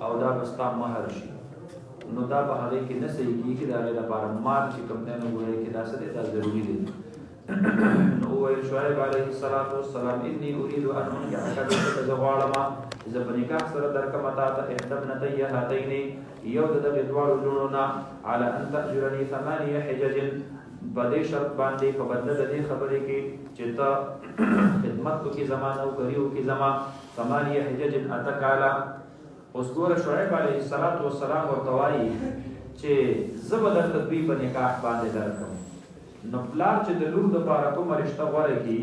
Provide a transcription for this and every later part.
او دا بستا مہر شي نو دا په هغه کې نه صحیح کیږي دا لپاره مال چې کوم نه وایي کې دا څه دی دا ضروری دی نو وایي شعیب علیه السلام انی اريد ان انكحك بنتك زغالما اذا بنکاح سره درکم تا ته احدبنتي هاتین یو د دوالو لوننا على ان تاجرني 8 حجج بدې شرط باندې په بدل د دې خبرې کې چې ته خدمت وکي زمانه او کریو کې زما 8 حجج اتکالا اوس ګوره شعیب علیه السلام ورته وایي چې زه به درته دوی په نکاح باندې درکړم نو پلار چې د لور دپاره کومه رشته غوره کړي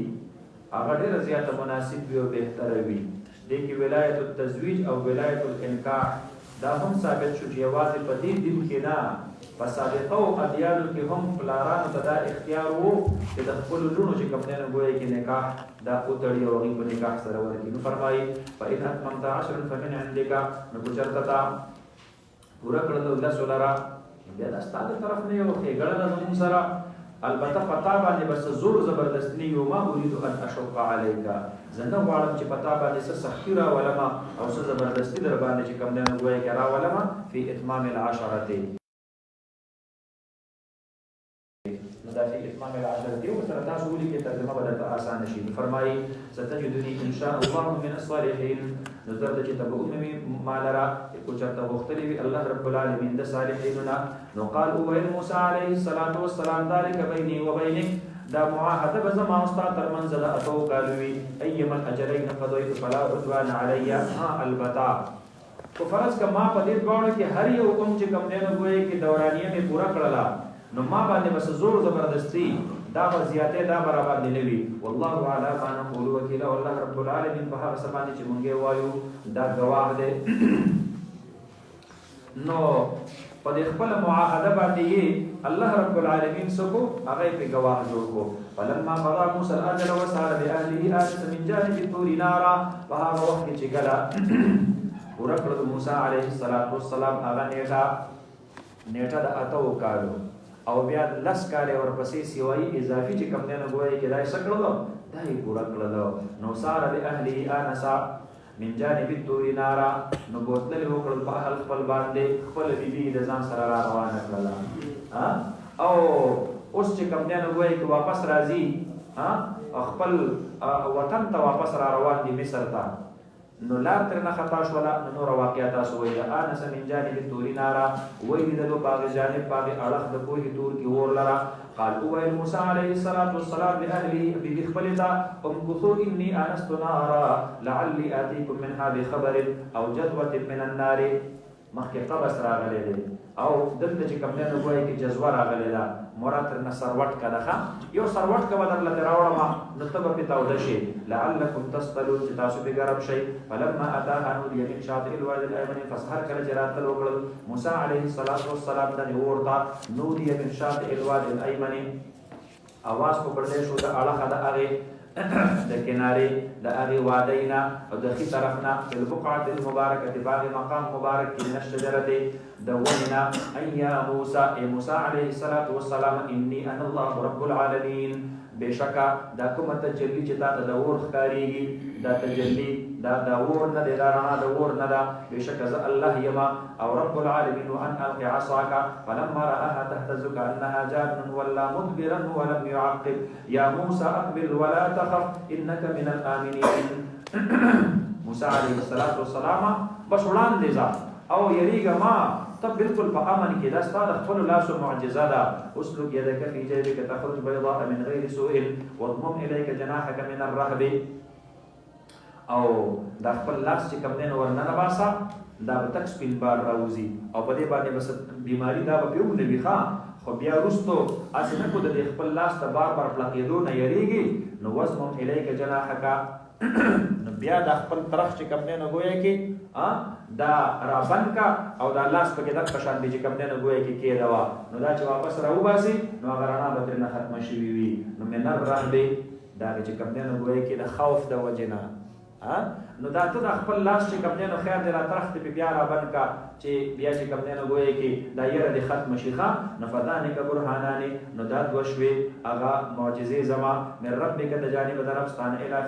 هغه ډېره زیاته مناسب وي او بهتره وي دې کې ولایت التزویج او ولایت الانکاح دا هم ثابت شو چې یوازې په دې دین کې نه په سابقه او ادیانو کې هم پلارانو ته دا اختیار وو چې د خپلو لوڼو چې کوم دی نو ګویا کې نکاح دا وتړي او هغوی په نکاح سره ورکړي نو فرمایي فإن أتممت 10 فمن عندك نو که چېرته تا پوره کړه د 10 لره بیا دا ستا د طرف نه یو ښېګړه ده زموږ سره البته په تا باندې بس زور زبردستي وي وما اريد ان اشق عليك زه نه غواړم چې په تا باندې څه سختي راولمه او څه زبردستي در باندې چې کوم دی نو ګویا کې راولمه فی اتمام العشرة دا فی اتمام العشرة وسره تاسو ولیکئ ترجمه به درته اسانه شي فرمایي ستجدني ان شاء الله من الصالحین نو درته چې ته به ومومي ما لره کو چېرته غوښتلي وي الله رب العالمین د صالحینو نه نو قال وویل موسی علیه السلام ذلک بیني وبینک دا معاهده به زما او ستا ترمنځ د اتو کالو وي ایما الاجلین قضیت فلا عدوان علی البته خو فرض که ما په دې دواړو کې هر یو کوم چې کوم دی نو ګویا کې دورانیه مې پوره کړله نو ما باندې بس زور زبردستی دا به زیاتې دا به را باندې نه وي والله اعلی ما نقول وکیل والله رب العالمین په هغه څه باندې چې مونږ وایو دا ګواه دی نو په دې خپله معاهده باندې یې الله رب العالمین څه کو هغه یې پرې ګواه جوړ کړو فلما قضا موسی الاجل وسار باهله آنس من جانب الطور نارا په هغه وخت کې چې کله پوره کړه د موسی علیه السلام هغه نیټه د اتو کالو او بیا 10 کاله ورپسې سیوایي اضافي چې کوم دی نو ګویا کې دا یې څه کړلو دا یې پوره کړلو نو سار باهله آنس من جانب الطور نارا نو بوتلې وکړل په اهل خپل باندې خپل بیبي د ځان سره را روانه کړله او اوس چې کوم دی نو ګویا کې واپس راځي خپل وطن ته واپس را روان دي مصر ته نو لار ترنه خطا شوله نو نور واقعیات تاسو وایي آنس من جانب الطور نارا وایي لیدلو په هغې جانب په هغې اړخ د پوهې تور کې اور لره قال وویل موسی علیه السلام لاهله بیبي خپلې ته امکثوا انی آنست نارا لعلی آتیکم منها بخبر او جذوة من النار مخکې قبس راغلی دی او دلته چې کوم دی نو ګویا کې جذوه راغلی ده مراد ترنه سروټکه ده ښه یو سروټکه به درله ترې راوړمه نو ته به پرې تاوده شي لعلکم تصطلون چې تاسو پرې ګرم شئ فلما اتاها نودي من شاطئ الوادي الایمن فسهر کله چې راتلل وکړل موسی علیه السلام دغې اور ته نودي من شاطئ الوادي الایمن اواز په کړلی شو د اړخه د هغې د کنارې د هغې وادۍ نه او د ښي طرف نه فی البقعة المبارکة په هغې مقام مبارک کې من الشجرة د ونې نه ان یا موسی ای موسی علیه السلام انی انا الله رب العالمین بېشکه دا کومه تجلي چې تا ته د اور ښکارېږي دا تجلي دا د اور نه دی دا رڼا د اور نه ده بېشکه زه الله یم او رب العالمین وان القي عصاک فلما رآها تهتز كأنها جان ولا مدبرا ولم يعقب یا موسی اقبل ولا تخف انك من الآمنین موسی علیه السلام بس وړاندې ځه او یریږه ما ته بالکل په امن کې دا ستا د خپلو لاسو معجزه ده اسلک یدک فی جیبک تخرج بیضاء من غیر سوء واضمم الیک جناحک من الرهب او دا خپل لاس چې کوم دی نو ورننه باسه دا به تک سپین بار راوځي او په دې باندې بس بیماري دا به پرې ونه وي ښه خو بیا وروستو هسې نه کو د دې خپل لاس ته بار بار پړقېدو نه یریږي نو واضمم الیک جناحک نو بیا دا خپل طرف چې کوم دی نو ګویا کې دا رابند کا او دا لاس پکې دغه په شان دی چې کوم دی نو ګویا کې کېدوه نو دا چې واپس راوباسي نو هغه رڼا به ترېنه ختمه شوي وي نو من الرهب دا چې کوم دی نو ګویا کې د خوف د وجې نه نو دا ته د خپل لاس چې کوم دی نو خیر دی را ترخت په بیا را بند کا چې بیا چې کوم دی نو ګویا کې دا یره د ختم شيخه نو فدانک برهانان نو دا دوه شوي هغه معجزې زما من ربک د جانب د رب ستانه الی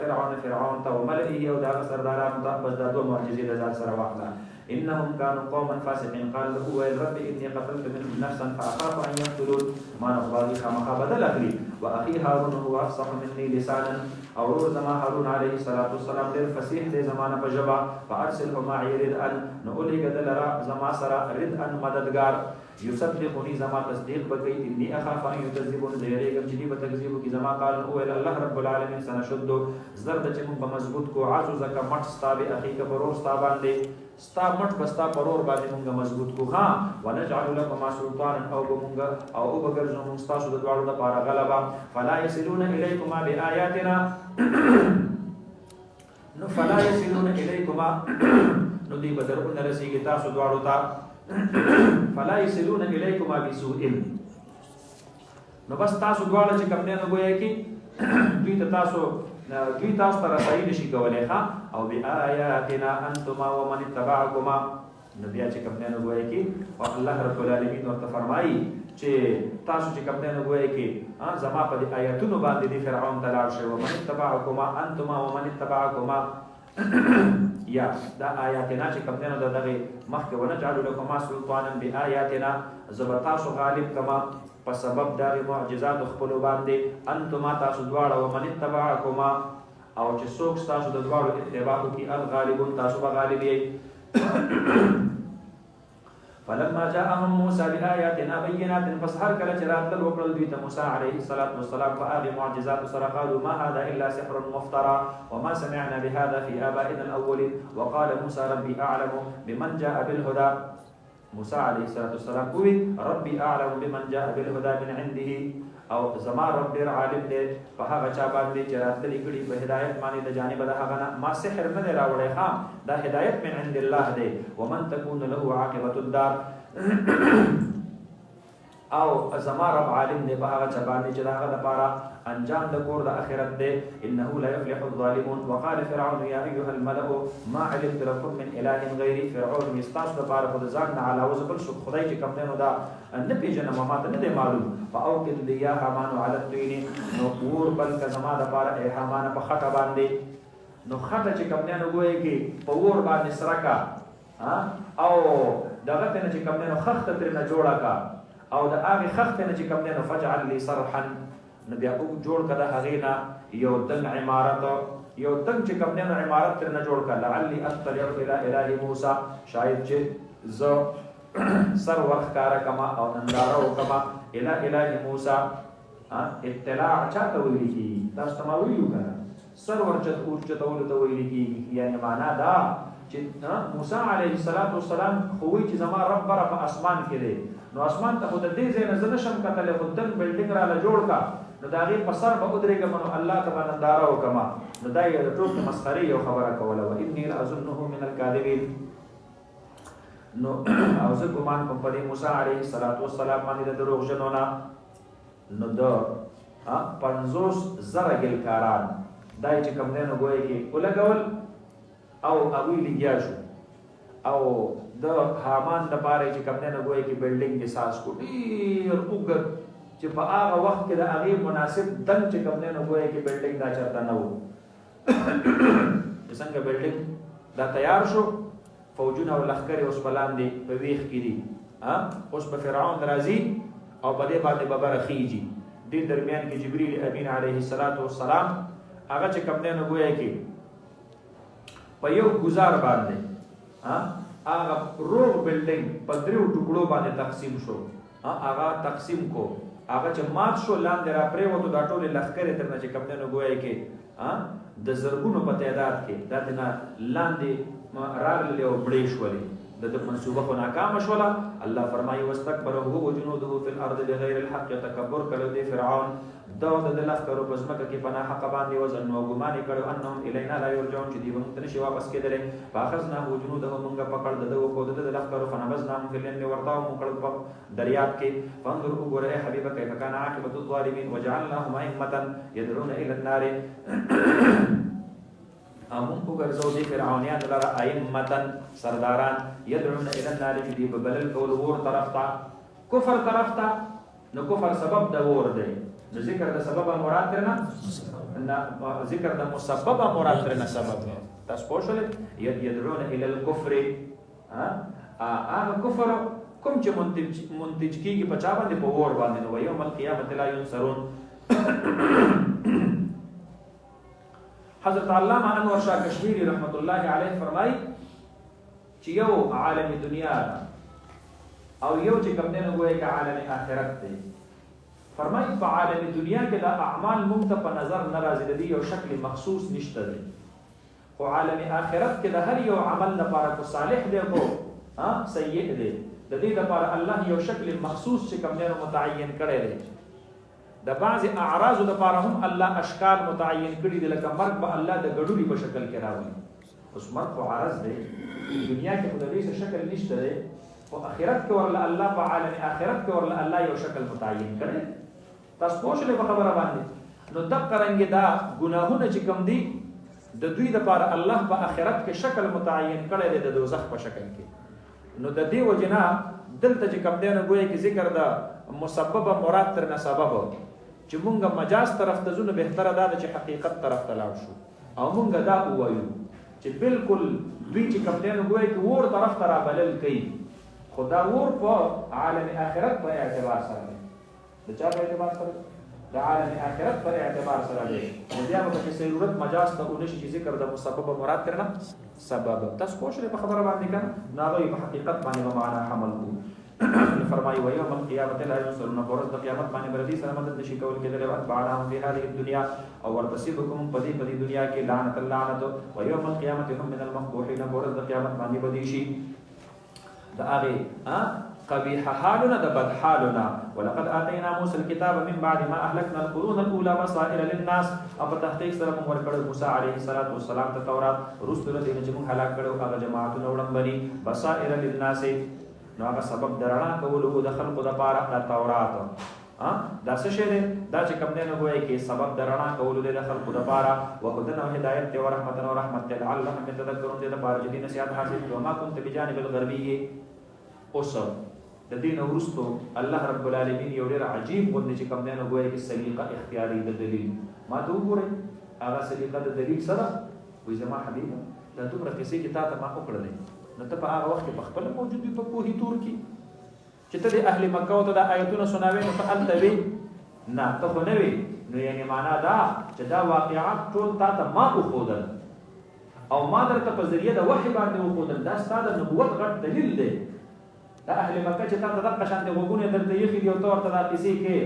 فرعون ته وملئه او دا سردارانو ته بس دا دوه معجزې د ځان سره واخله انهم كانوا قوما فاسقين قال له ويل رب اني قتلت منهم نفسا فاخاف ان يقتلون ما نقضي خامخا بدل اخلي واخي هارون هو افصح مني لسانا او زما هارون عليه الصلاه والسلام ډېر فصیح دی زمانه په ژبه فارسله معي رد ان نقول بدل را زما سره رد ان مددگار يصدقني زما تصديق بكي اني اخاف ان يكذبون زيريكم چې دی په تکذیب کې زما قال هو الله رب العالمين سنشد زرد چې موږ مضبوط کو عزو زکه مټ ستابه اخي کا پرور ستا باندې ستا مټ بستا پرور باندې موږ مضبوط کو ها ونجعل لكم سلطانا او موږ او وګرځو موږ تاسو د دواړو لپاره غلبا فلا يصلون اليكم بآياتنا نو فلا يصلون اليكم نو دی بدرون رسیږي تاسو دواړو ته فلا يصلون اليكم بسوء نو بس تاسو دواړه چې کوم نه غوي کی دوی تاسو ته رسایي نشي کولای ښا او بآياتنا انتما ومن اتبعكما نبي چې کوم نه غوي کی او الله رب العالمین ورته فرمایي چې تاسو چې کوم نه غوي کی زما په آیاتونو باندې دی فرعون تلار شي ومن اتبعكما انتما ومن اتبعكما یا دا آیاتنا چې کوم نه دغه مخکې ونجعل لكم سلطانا بآياتنا زبتاسو غالب کما په سبب د معجزات خپل باندې انتما تاسو دواړه ومن اتبعكما او چې څوک تاسو د دواړو اتباع کوي الغالبون تاسو به غالب یې فلما جاءهم موسى بآياتنا بينات فسحر كلا جرات الوكل دويت موسى عليه الصلاة والسلام فآل معجزات سر قالوا ما هذا إلا سحر مفترى وما سمعنا بهذا في آبائنا الأولين وقال موسى ربي أعلم بمن جاء بالهدى موسى عليه الصلاة والسلام قوي ربي أعلم بمن جاء بالهدى من عنده او زما رب ډیر عالم دی په هغه چا باندې چې راتللی کړي په هدایت باندې د جانب د هغه نه ما سحر نه دی راوړی ها دا هدایت من عند الله دی ومن تكون له عاقبة الدار او زما رب عالم دی په هغه چا باندې چې د هغه لپاره انجام د کور د اخرت دی انه لا يفلح الظالمون وقال فرعون يا ايها الملأ ما علمت لكم من اله غيري فرعون مستاس د پاره خود ځان نه علاوه بل څوک خدای چې کوم نه دا نه پیژنه ما ته نه دی معلوم فاوقد لي يا حمان على الطين نو اور بل ک زما د پاره ای حمان په خټه باندې نو خټه چې کوم نه وګوي کې په اور باندې سرکا او دغه ته چې کوم نه خخته تر نه جوړه کا او د هغه خخته نه چې کوم نه فجعل لي صرحا نبي او جوړ کړه هغه نه یو دن عمارت یو دن چې کوم نه عمارت تر نه جوړ کړه لعلي اطلع الى اله موسى شاید چې ز سر ورخاره کما او ننداره وکما الى اله موسى اطلاع چاته ویل کی تاسو ته ویلو کنه سر ورچت اورچته ولته ویل کی یعنی معنا دا چې موسی علیه السلام خو وی چې زما رب بر په اسمان کې دی نو اسمان ته خود دې زین زنه شم کتل خود دن بلډینګ را جوړ کا نو دا غي په سر به ودرېګم نو الله تعالی ننداره وکما نو دا یو ټوک مسخري یو خبره کوله و اني لاظنه من الكاذبين نو او زه ګمان کوم په موسی علیه السلام باندې دروغ جنونه نو دا 50 زره ګلکاران دای چې کوم نه غوي کې ولګول او اوی لګیا شو او د حامان د پاره چې کوم نه غوي کې بلډینګ کې ساس کو ډیر وګر چې په هغه وخت کې د هغه مناسب دن چې کوم نه غوي کې بلډینګ دا چرته نه وو څنګه بلډینګ دا تیار شو فوجونه او لخر اوس بلاندې په ویخ کې دي اوس په فرعون راځي او په دې باندې بابا رخیږي د درمیان کې جبرئیل امین علیه السلام هغه چې کوم نه غوي کې په یو گزار باندې هغه روغ بلډینګ په دریو ټوکړو باندې تقسیم شو هغه تقسیم کو هغه چې مات شو لاندې را پرې وته دا ټول لخر تر نه چې کوم نه غوي کې د زرګونو په تعداد کې دا نه لاندې رال له بړې شولې د منصوبه خو ناکام شوله الله فرمایي واستكبر هو وجنوده في الارض بغير الحق تکبر کړو دی فرعون دا د لخرو په ځمکه کې پناه حق باندې وزن او ګمان کړو انهم الینا لا یرجعون چې دی موږ ته نشي واپس کېدل فاخذنا وجنوده موږ پکړ د کو د لخرو فنبذناهم في اليم ورتاو موږ په دریاب کې فانظر وګوره حبیبه کیف کان عاقبه الظالمین وجعلناهم ائمه يدعون الى النار امون کو ګرځو دي فرعونیان لرا ائمتن سرداران يدعون الى النار چې دی ببلل کول ور طرف ته کفر طرف ته نو کفر سبب د ور دی نو ذکر د سبب مراد نه ذکر د مسبب مراد نه سبب تاسو پوښتل يدعون الى الكفر هغه کفر کوم چې منتج کیږي په چا باندې په ور باندې نو یوم القیامت لا ينصرون حضرت علامہ انور شاہ کشمیری رحمت الله علیه فرمای چې یو عالم دنیا او یو چې کوم نه وایي چې عالم آخرت دی فرمای په عالم دنیا کې د اعمال مونږ ته په نظر ناراضي دي یو شکل مخصوص نشته دی خو عالم آخرت کې د هر یو عمل لپاره کو صالح دی کو سیئ دی د دې لپاره الله یو شکل مخصوص چې کوم نه متعین کړی دی د بعض اعراض لپاره هم الله اشکال متعین کړي دي لکه مرګ به الله د ګډوډي په شکل کې راوړي اوس مرګ خو عارض دی دنیا کې خدای څه شکل نشته دی او آخرت کې ورله الله په عالم آخرت کې ورله الله یو شکل متعین کړي تاسو پوښتنه په خبره باندې نو دغه رنګ دا ګناهونه چې کوم دي د دوی لپاره الله په آخرت کې شکل متعین کړي دی د دوزخ په شکل کې نو د دې وجنا دلته چې کوم دی نو ګویا کې ذکر دا مسبب مراد تر نه سبب چې مونږه مجاز طرف ته زونه بهتره ده چې حقیقت طرف ته لاړ شو او مونږه دا وایو چې بالکل دوی چې کوم دی نو ګویا کې ور طرف ته را بلل کوي خدا ور په عالم آخرت په اعتبار سره دی د چا په اعتبار سره د عالم آخرت په اعتبار سره دی نو بیا به کې ضرورت مجاز ته ونشي چې ذکر د مسبب مراد تر نه سبب تاسو کوشش په خبره باندې کړه ناغوي په حقیقت باندې معنا حمل کو فرمایي ويوم القيامه لا ينصرون فرض د قیامت باندې بردي سره مدد نشي کول کېدل او بعدهم في هذه الدنيا او ورتصيبكم بدي دنیا کې لعنت اللعنت ويوم القيامه هم من المقبوحين فرض د قیامت باندې بدي شي د هغه قبيح حالنا د بد حالنا ولقد اتينا موسى الكتاب من بعد ما اهلكنا القرون الاولى بصائر للناس او په تحقیق سره موږ ورکړو موسی عليه السلام ته تورات رسول دې چې موږ هلاک کړو هغه جماعتونه وړاندې بصائر للناس نو هغه سبب درنا کولو د خلقو د پاره د تورات دا څه شی دی دا چې کوم نه وایي کې سبب درنا کولو د خلقو د پاره وهدن او هدایت او رحمت او رحمت لعلهم يتذكرون د پاره چې نصيحت حاصل وما كنت بجانب الغربي اوس د دین ورستو الله رب العالمین یو ډیر عجیب غوډه چې کوم نه وایي کې سلیقه اختیاري د دلیل ما ته وګورئ هغه سلیقه د دلیل سره وې زما حبیب دا دومره کیسې چې تا ته ما وکړلې نو ته په هغه وخت په خپل موجود په کوهی تور کې چې ته د اهل مکه او ته د آیتونو سناوي نو ته التوي نه ته خو نه وي نو یعنی معنا دا چې دا واقعات ټول تا ته ما وښودل او ما درته په ذریعه د وحی باندې وښودل دا ستاسو د نبوت غټ دلیل دی دا اهل مکه چې تا ته دغه شان د وګونه درته یخي دی او ته ورته دا کیسې کې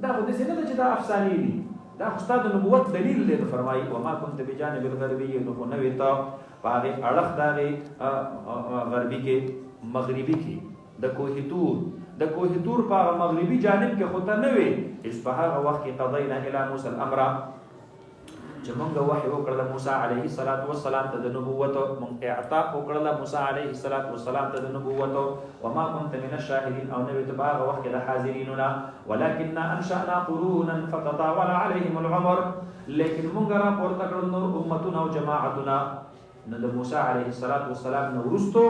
دا خو دې نه چې دا افسانې دي دا خو ستاسو د نبوت دلیل دی فرمایي وما كنت بجانب الغربي نو خو نه وي ته باغ اړخ دغه غربي کې مغربي کې د کوهی تور په مغربي جانب کې خو ته نه وي اس په هغه وخت کې قضینا الى موسی الامر چې موږ وحی وکړل موسی عليه السلام ته د نبوت موږ اعطاء وکړل موسی عليه السلام ته د نبوت وما كنت من الشاهدين او نبي تباغ وحي د حاضریننا ولكننا انشأنا قرونا فتطاول عليهم العمر لیکن موږ را پورته کړل نور امتنا او جماعتنا نو د موسی عليه السلام نو ورستو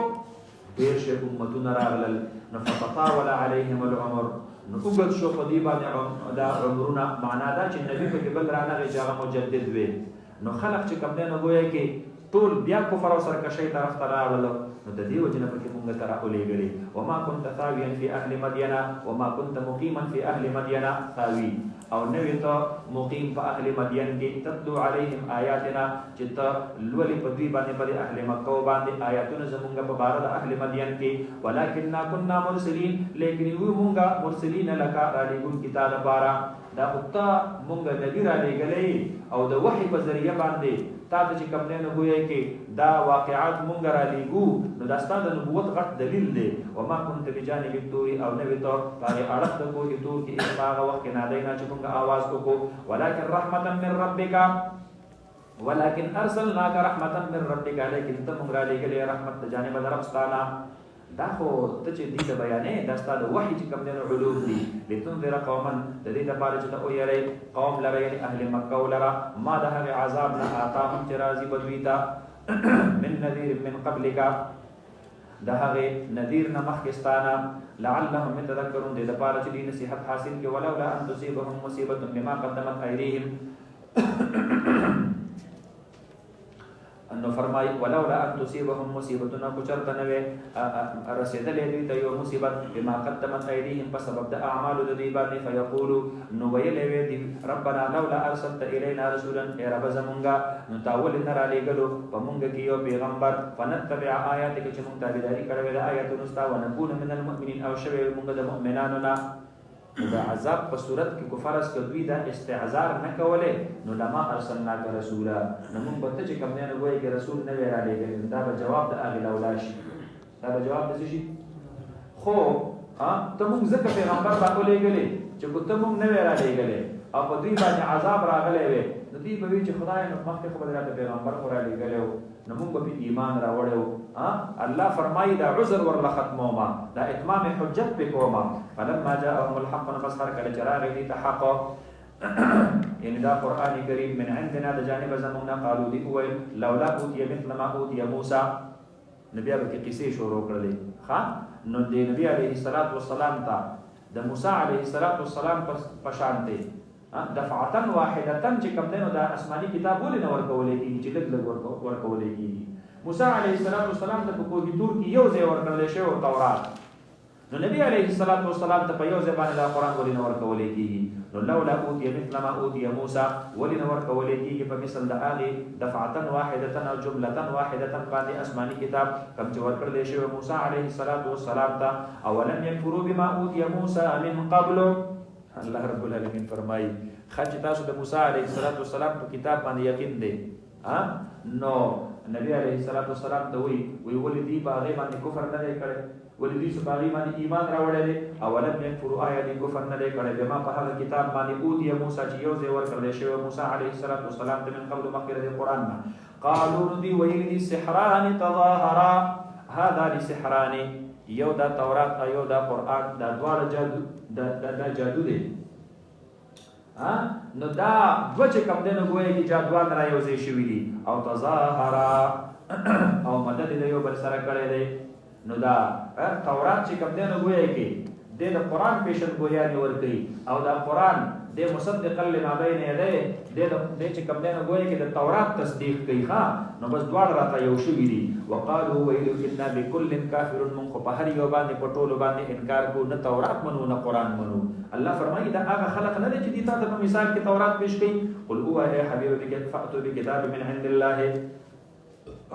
ډیر شي امتونه راغلل نو فتطاول عليهم العمر نو وګت شو په دی باندې دا عمرونه معنا دا چې نبی په بل رانه غیجا مجدد وي نو خلق چې کوم نه وایي کې ټول بیا کفر او سرکشي طرف ته راغلل نو د دې وجنه په کې موږ ترا ولېګلې وما كنت ثاويا في اهل مدين وما كنت مقيما في اهل مدين ثاوي او نوی ته مقیم په اهل مدین کې تتلو علیهم آیاتنا چې ته لولي په دوی باندې پر اهل مکه باندې آیاتونه زمونږ په بار د اهل مدین کې ولکننا كنا مرسلین لیکن یو مونږه مرسلین لک را لګون کتاب بارا دا وتا مونږ نبی را لګلې او د وحی په ذریعہ باندې تا چې کوم نه وایي کې دا واقعات مونږ را لګو نو دا ستاسو د نبوت غټ دلیل دی وما كنت بجانب الطور او نبی ته هغه اړه د کوهی تور کې هغه وخت نه دینا چې مونږ आवाज کو ولكن رحمتا من ربك ولكن ارسلناك رحمتا من ربك لیکن ته مونږ را لګلې رحمت ته جانب درپستانه دا خو ته چې دې ته بیانې دا ستا د وحي چې کوم دین علوم دي لتنذر قوما د دې لپاره چې ته ویری قوم لره یعنی اهل مکه ولره ما د هغه عذاب نه آتاهم چې راځي بدوی ته من نذیر من قبلک د هغه نذیر نه مخکستانه لعلهم يتذكرون دې لپاره چې دې نصيحت حاصل کې ولولا ان تصيبهم مصيبه بما قدمت ايديهم انه فرمای ولولا ان تصيبهم مصيبه كچرت نوې رسیدلې دې ته یو مصیبت بما قدمت ايديهم په سبب د اعمال د دې باندې فيقولوا نو ویلې دې ربنا لولا ارسلت الينا رسولا اے رب زمونږه نو تاول نه را لېګلو په مونږ کې یو پیغمبر فنتبع آیاتک چې مونږ تابعداري کړو د آیاتونو ستا ونكون من المؤمنين او شوي مونږ د مؤمنانو نه دا عذاب په صورت کې کفار اس کوي دا استعذار نه کوله نو لما ارسلناک رسولا نو موږ به چې کوم نه وایي چې رسول نه ویرا لګل دا به جواب د اغه لولا شي دا به جواب د شي خو ته موږ ځکه پیغمبر باندې لګلې چې کو ته موږ نه ویرا لګلې او په دې باندې عذاب راغلی وي نو دې به چې خدای نو مخکې خو به پیغمبر خورا لګلې نو موږ به ایمان راوړو الله فرمایي دا عذر ورله ختموما دا اتمام حجت په کوما فلما جاءهم الحق نفسر کله چراغ دي تحق یعنی دا قران کریم من عندنا د جانب زمونا قالو دی او لولا اوتی مثل ما اوتی موسی نبی ابو کی قصې شروع کړلې ها نو د نبی عليه الصلاه والسلام ته د موسی عليه الصلاه والسلام په شان دي دفعه واحده چې کوم دینو دا آسماني کتاب ولې نور کولې کیږي چې لګ ورکولې کیږي موسی عليه السلام ته په کوه تور کې یو ځای ورکړل شوی او تورات نو نبی عليه السلام ته په یو ځای باندې دا قران ولې نور کولې کیږي نو لولا اوتی مثل ما اوتی موسی ولې نور کولې کیږي په مثل د هغه دفعه واحده او جمله واحده باندې آسماني کتاب کوم چې ورکړل شوی موسی عليه السلام ته اولم يكفروا بما اوتی موسی من قبل الله رب العالمین فرمایي خج تاسو د موسی عليه السلام په کتاب باندې یقین دي نو نبی عليه السلام ته وی ولدي باغې باندې کفر نه کړي ولدي سو باغې باندې ایمان راوړل اولم يكفروا آیات کفر نه کړي بما په هغه کتاب باندې اوتی موسی چې یو ځای ورکړل شوی موسی عليه السلام ته من قبل مخکره د قران قالوا ندي ويلدي سحران تظاهرا هذا لسحران یو دا تورات یو دا قران دا دواړه جادو دا جادو دي نو دا دوه چې کوم دنه ګویا کې جادوان را یو ځای شوی دي او تظاهرا او مدد دی یو بل سره کړی دی نو دا تورات چې کوم دنه ګویا کې د قرآن پیشن ګویا نه ور کوي او دا قرآن د مصدق لما بین یدیه د چې کوم دنه ګویا کې د تورات تصدیق کوي ښا نو بس دواړه راته یو شوی دي وقالو ویلو کنا بكل کافر من خو په هر یو باندې پټولو باندې انکار کو نه تورات منو نه قرآن منو الله فرمایي دا هغه خلق نه دي چې دې تاسو په مثال کې تورات پیش کړي قل هو اے حبیب بک فاتو بکتاب من عند الله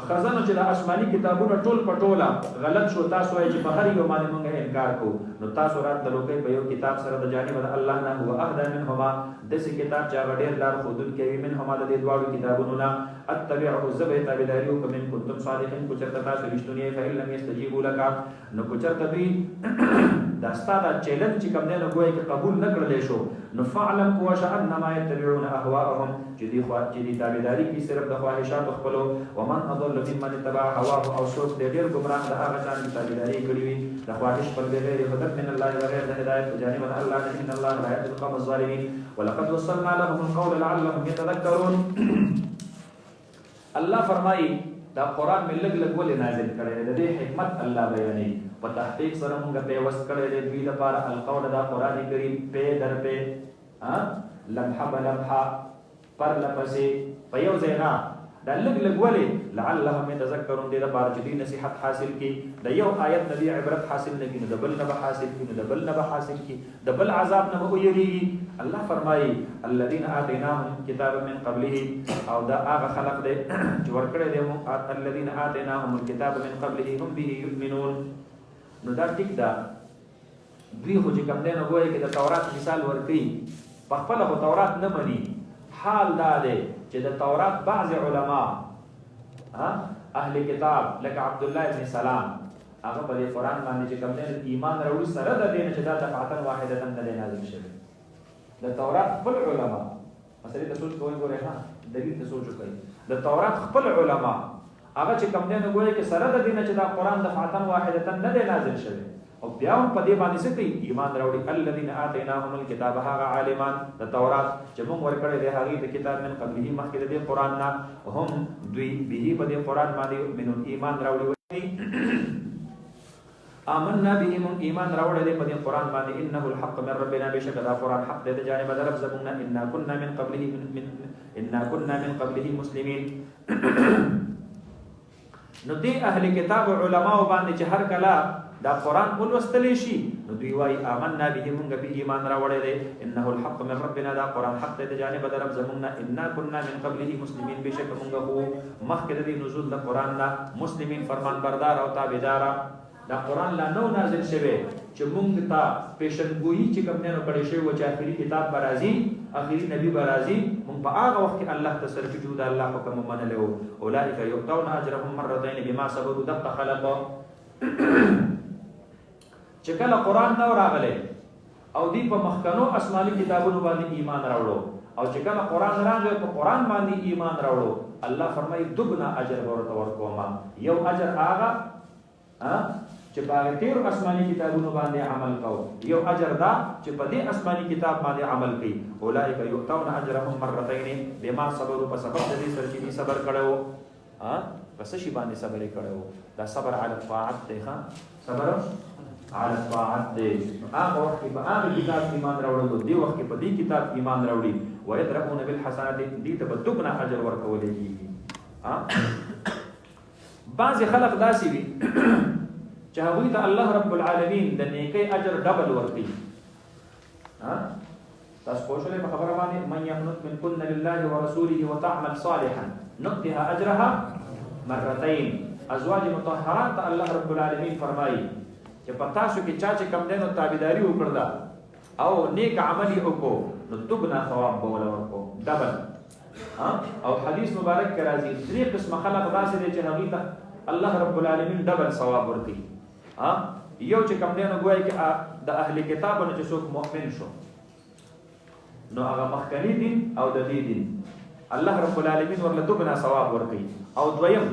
خزانه چې د آسماني کتابونو ټول پټولا غلط شو تاسو یې چې په هر یو باندې موږ انکار کو نو تاسو رات دلوکې په یو کتاب سره د جانب د الله نه هو اهدا منهما دسه کتاب چې غډیر لار خودل کوي منهما د دې دواړو کتابونو نه اتبعه زبې تابعداریو کوم کنتم صادقین کو چرته تاسو رښتونی فإن لم يستجيبوا لك نو کو چرته دوی دا ستاسو چیلنج چې کوم نه غوي کې قبول نکړل شو نو فعلم واش انما يتبعون اهواءهم چې دي خو چې دي تابعداري کې صرف د خواهشات خپلو ومن اضل ممن اتبع هواه او سوچ دې ډېر ګمراه ده هغه چې تابعداري کړی وي د خواهش پر بغیر هدایت من الله بغیر د هدایت جانب الله ان الله لا يهدي القوم الظالمين ولقد وصلنا لهم القول لعلهم يتذكرون الله فرمایي دا قران مې لګ لګ ولې نازل کړی د دې حکمت الله بیانې په تحقیق سره موږ په وس کړی د دوی لپاره القول دا قران کریم په در په لمحه بلمحه پر لپسې په یو ځای نه دا لګ لګ ولې لعلهم يتذكرون دې لپاره چې دې نصيحت حاصل کی د یو آیت نبی عبرت حاصل نه کینو د بل نه حاصل کینو د بل نه حاصل کی د بل عذاب نه ویریږي الله فرمایي الذين آتيناهم كتابا من قبله او دا هغه خلق دې چې ورکړې دې الذين آتيناهم الكتاب من قبله هم به يؤمنون نو دا ټیک دا دوی خو چې کوم دی نو ګویا کې د تورات مثال ورکوي په خپله خو تورات نه مني حال دا دی چې د تورات بعض علما اهل کتاب لکه عبدالله ابن سلام هغه په دې قرآن باندې چې کوم دی ایمان راوړي سره د دې نه چې دا دفعة واحده نه دی نازل شوی د تورات خپل علما مسلې ته سوچ کوئ ګورئ ها دلیل ته سوچ کوئ د تورات خپل علما هغه چې کوم نه ګوي کې سره د دینه چې دا قران دفعتن واحده نه دی نازل شوی او بیا هم په دې باندې څه کوي ایمان راوړي الذين آتيناهم الكتاب هغه عالمان د تورات چې موږ ورکړی دی هغه د کتاب من قبله مخکې د قران نه هم دوی به په دې قران باندې منون ایمان راوړي آمنا به من ایمان راوړی دی په دې قران باندې انه الحق من ربنا بشک دا قران حق دی د جانب رب زموږ انا كنا من قبله مسلمين نو دې اهل کتاب علماء باندې چې هر کله دا قران ولوستل شي نو دوی وايي آمنا به موږ به ایمان راوړی دی انه الحق من ربنا دا قران حق دی د جانب رب زموږ انا كنا من قبله مسلمين بشک موږ هو مخکې د نزول د قران نه مسلمین فرمان بردار او تابعدار دا قران لا نو نازل شوه چې موږ ته پیشنګوئی چې کوم نه کړی شوی و چې اخري کتاب برازي اخري نبی برازي موږ په هغه وخت کې الله تصرف جود الله حکم منلو اولئک یؤتون اجرهم مرتين بما صبروا دق خلق چې کله قران نو راغله او دی په مخکنو آسماني کتابونو باندې ایمان راوړو او چې کله قران راغله په قران باندې ایمان راوړو الله فرمایي دبنا اجر ورته ورکوما یو اجر هغه چې په تیر آسماني کتابونو باندې عمل کو یو اجر دا چې په دې آسماني کتاب باندې عمل کوي اولئک یؤتون اجرهم مرتين بما صبروا په سبب د دې سره چې صبر کړو پس شي باندې صبر کړو دا صبر علی الطاعت دی صبر علی الطاعت دی هغه وخت په هغه کتاب ایمان راوړل دی وخت په دې کتاب ایمان راوړي ويدرؤون بالحسنات دې ته بدغنا اجر ورکول کیږي بعض خلق داسي وي چې هغه ته الله رب العالمین د نیکی اجر ډبل ورکړي تاسو پوښتنه په خبره باندې من يمنت من كن لله ورسوله وتعمل صالحا نؤتها اجرها مرتين ازواج مطهرات الله رب العالمین فرمایي چې پتا شو کې چا چې کم دینو تابعداري وکړه او نیک عمل وکړو نو دغنا ثواب بوله ورکو ډبل او حدیث مبارک کې راځي درې قسم خلق داسې دي چې هغه ته الله رب العالمین ډبل ثواب ورکړي یو چې کم دینو ګوای کې د اهل کتابونو چې څوک مؤمن شو نو هغه مخکنی دین او د دې دین الله رب العالمین ورله دغنا ثواب ورکړي او دویم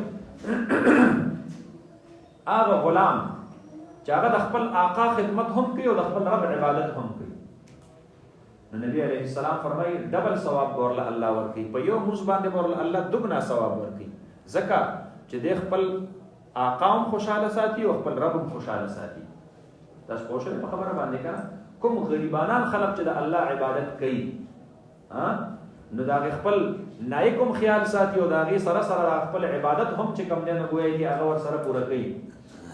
هغه غلام چې هغه د خپل آقا خدمت هم کوي او د خپل رب عبادت هم کوي نو نبی علیه السلام فرمایي ډبل ثواب ورله الله ورکړي په یو موږ باندې ورله الله دغنا ثواب ورکړي ځکه چې د خپل آقا هم خوشاله ساتي او خپل رب هم خوشاله ساتي تاسو پوښتنه په خبره باندې کړه کوم غریبانان خلق چې د الله عبادت کوي نو دا خپل نایکم خیال ساتي او دا غي سره سره خپل عبادت هم چې کوم نه غوي چې هغه ور سره پوره کوي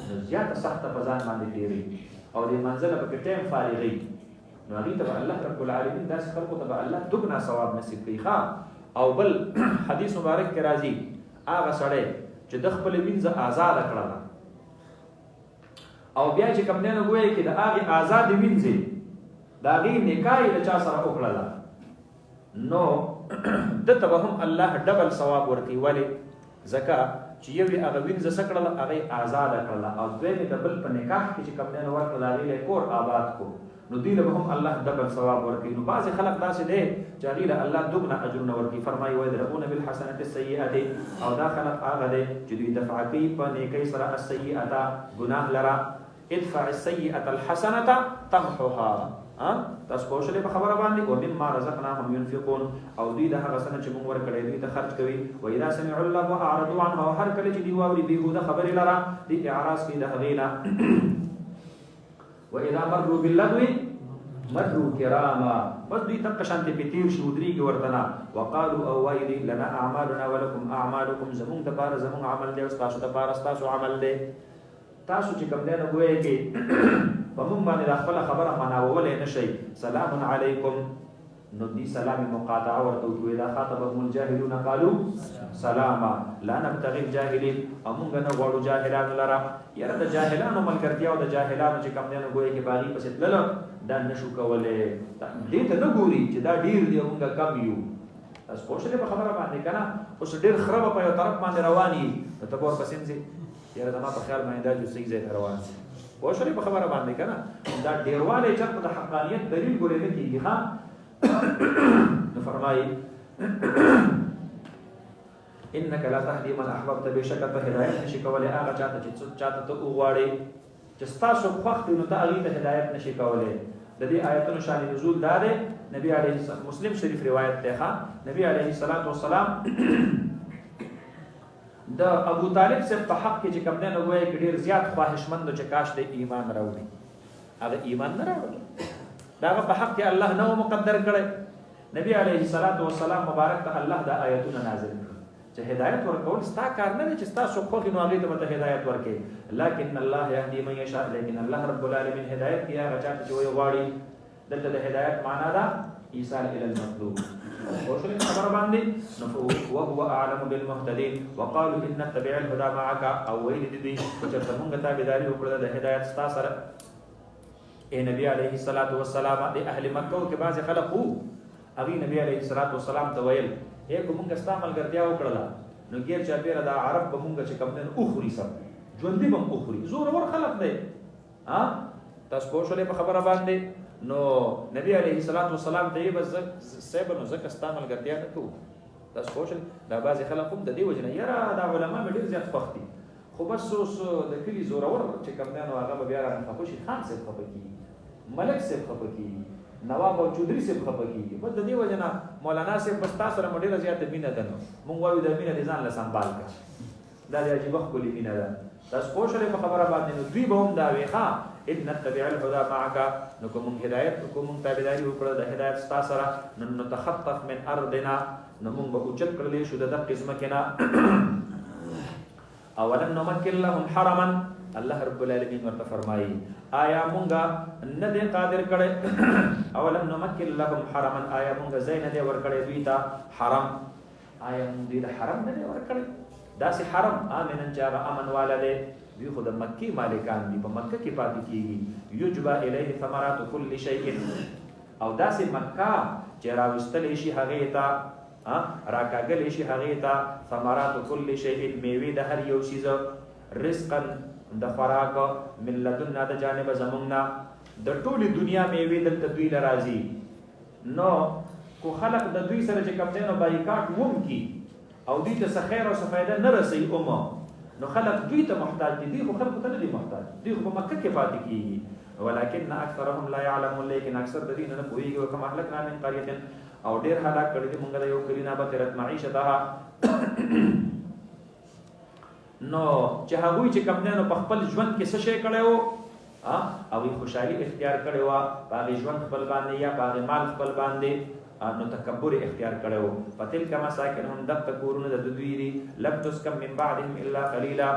نو زیاته سخته پزان باندې تیری او د منزله په ټیم فارغي نو هغه ته الله رب العالمین داس خلقو ته الله دغنا ثواب نصیب کوي او بل حدیث مبارک کې راځي هغه سره چې د خپل وینځه آزاد کړل او بیا چې کوم نه غوي کې د هغه آزاد وینځي دا غي نکاح د چا سره وکړل نو دته به هم الله ډبل ثواب ورکړي ولی زکه چې یو هغه وینځه سکړل هغه آزاد کړل او دوی د بل په نکاح کې چې کوم نه ورکړل هغه کور آباد کو نو دی له هم الله ډبل ثواب ورکړي نو بعض خلک داسې دي چې هغه الله دغنا اجرونه ورکړي فرمایي ويدرؤون بالحسنات السيئات او دا خلک هغه دي چې دوی دفع کوي په نیکی سره السيئات ګناه لرا ادفع السيئه الحسنه تمحوها تاسو پوښتنه په خبره باندې او مما رزقناهم ينفقون او دوی د هغه څه چې موږ ورکړې دوی ته خرج کوي و اذا سمعوا الله واعرضوا عنه هر کله چې دی واوري بهوده خبره لرا دی اعراض کې د هغینا و اذا مروا باللغو مروا كراما بس دوی تک شانته پتیر شودري کې ورتنا وقالوا او ويدي لنا اعمالنا ولكم اعمالكم زمون د بار زمون عمل دی او تاسو د بار تاسو عمل دی تاسو چې کوم دی نو ګوي کې په موږ باندې خپل خبره مناولې نشي سلام علیکم نو دي سلام مقاطعه ورته وي دا خاطبهم الجاهلون قالوا سلاما لا نبتغي الجاهلين موږ نه غواړو جاهلان لرا یره د جاهلانو ملګرتیا او د جاهلانو چې کوم دی نو ګوي کې باغی پسې تلل دا نشو کولای دې ته نه ګوري چې دا ډیر دی موږ کم یو تاسو پوښتنه په خبره باندې کنه اوس ډیر خراب په یو طرف باندې رواني ته په پسندې یره زما په خیال باندې دا جو صحیح ځای روان پوښتنه په خبره باندې کنه دا ډیرواله چې د حقانیت دلیل ګورې نه کیږي نو فرمایي انك لا تهدي من احببت بشک ته هدایت نشي کولای هغه چاته چې چاته ته وغواړي چې تاسو وخت نو ته هغه ته هدایت نشي کولای. د دې آیتونو شان نزول دار نبی علیه السلام مسلم شریف روایت ده نبی علیه الصلاۃ والسلام د ابو طالب سے په حق کې چې کوم نه وایي کې ډیر زیات خواهشمند چې کاش د ایمان راوړي هغه ایمان نه راوړي دا په حق کې الله نو مقدر کړي. نبی علیه الصلاۃ والسلام مبارک ته الله د آیتونه نازل کړ چې هدایت ورکول ستا کار نه چې ستا سو خو نو هغه ته هدایت ورکړي لکن الله يهدي من يشاء لیکن الله رب العالمین هدایت کیا غچا چې وي غواړي دلته د هدایت معنا دا ایصال الى المطلوب وشل خبر باندې نو وهو اعلم بالمهتدين وقالوا ان نتبع الهدى معك او ويل دي چې څنګه تابعداري وکړه د هدایت ستا سره. اے نبی علیه الصلاۃ والسلام د اهل مکه کې بعض خلق وو هغه نبی علیه الصلاۃ والسلام ته ویل اے کومه ستا ملګرتیا وکړه نو ګیر چا پیره دا عرب به مونږ چې کوم نه اخري سم ژوندې بم اخري زور ور خلق دی ها تاسو په شولې په خبره باندې نو نبی علیه الصلاۃ والسلام ته بس سیب نو زکه استعمال ګرځیا نه کو تاسو په شولې دا بعض خلک هم د دې وجنه یاره دا علما ډیر زیات وخت دي خو بس اوس د کلی زور ور چې کوم نه هغه بیا راځي خو شي خان صاحب خپکی ملک صاحب خپکی نواب او چودري صاحب خپکی په د دې وجنه مولانا صاحب بس تاسو سره ډیر زیات مینه ده نو مونږ وایو د مینه ځان له سنبال کا دا د عجیب خپل مینه ده تاسو په شولې په خبره باندې نو دوی به هم دا ویخه ان نتبع الهدى معك نو کوم هدایت کوم تابعداري وکړه د هدایت ستا سره نو نتخطف من ارضنا نو موږ به اوچت کړلې شو د قسمه کنا اولم نمکن لهم حرما الله رب العالمین ورته فرمایي آیا مونږه نه دې قادر کړي اولم نمکن لهم حرما آیا مونږه زین دې ور کړې دوی ته حرم آیا مونږ دې حرم نه ور کړې داسې حرم امنن جار امن والده وی خود مکی مالکان دی په مکه کې پاتې کیږي یجبا الیه ثمرات کل شیء او داسې مکه چې راوستل شي هغه ته راکاګل شي هغه ته ثمرات کل شیء میوه د هر یو شیز رزقا د فراق من لدنا د جانب زمونږه د ټولي دنیا میوه دلته دوی لرازي نو کو خلق د دوی سره چې کوم دینو بایکاټ ووم کی او دوی ته خیر او فائدہ نه رسي نو خلق دوی ته محتاج دي خو خلق ته نه دي محتاج دي خو په مکه کې پاتې کیږي ولکن اکثرهم لا يعلمون لیکن اکثر د دې نه پوهیږي او کوم اهلک نه من قريه او ډیر هلاک کړي دي موږ د یو کلینا بترت معیشتها نو چې هغه چې کوم نه په خپل ژوند کې څه شي کړو او خوشحالي اختیار کړو په ژوند خپل باندې یا په مال خپل باندې نو تکبر اختیار کړو فتل کما ساکنهم دب تکورون د دوی لم تسکم من بعدهم الا قليلا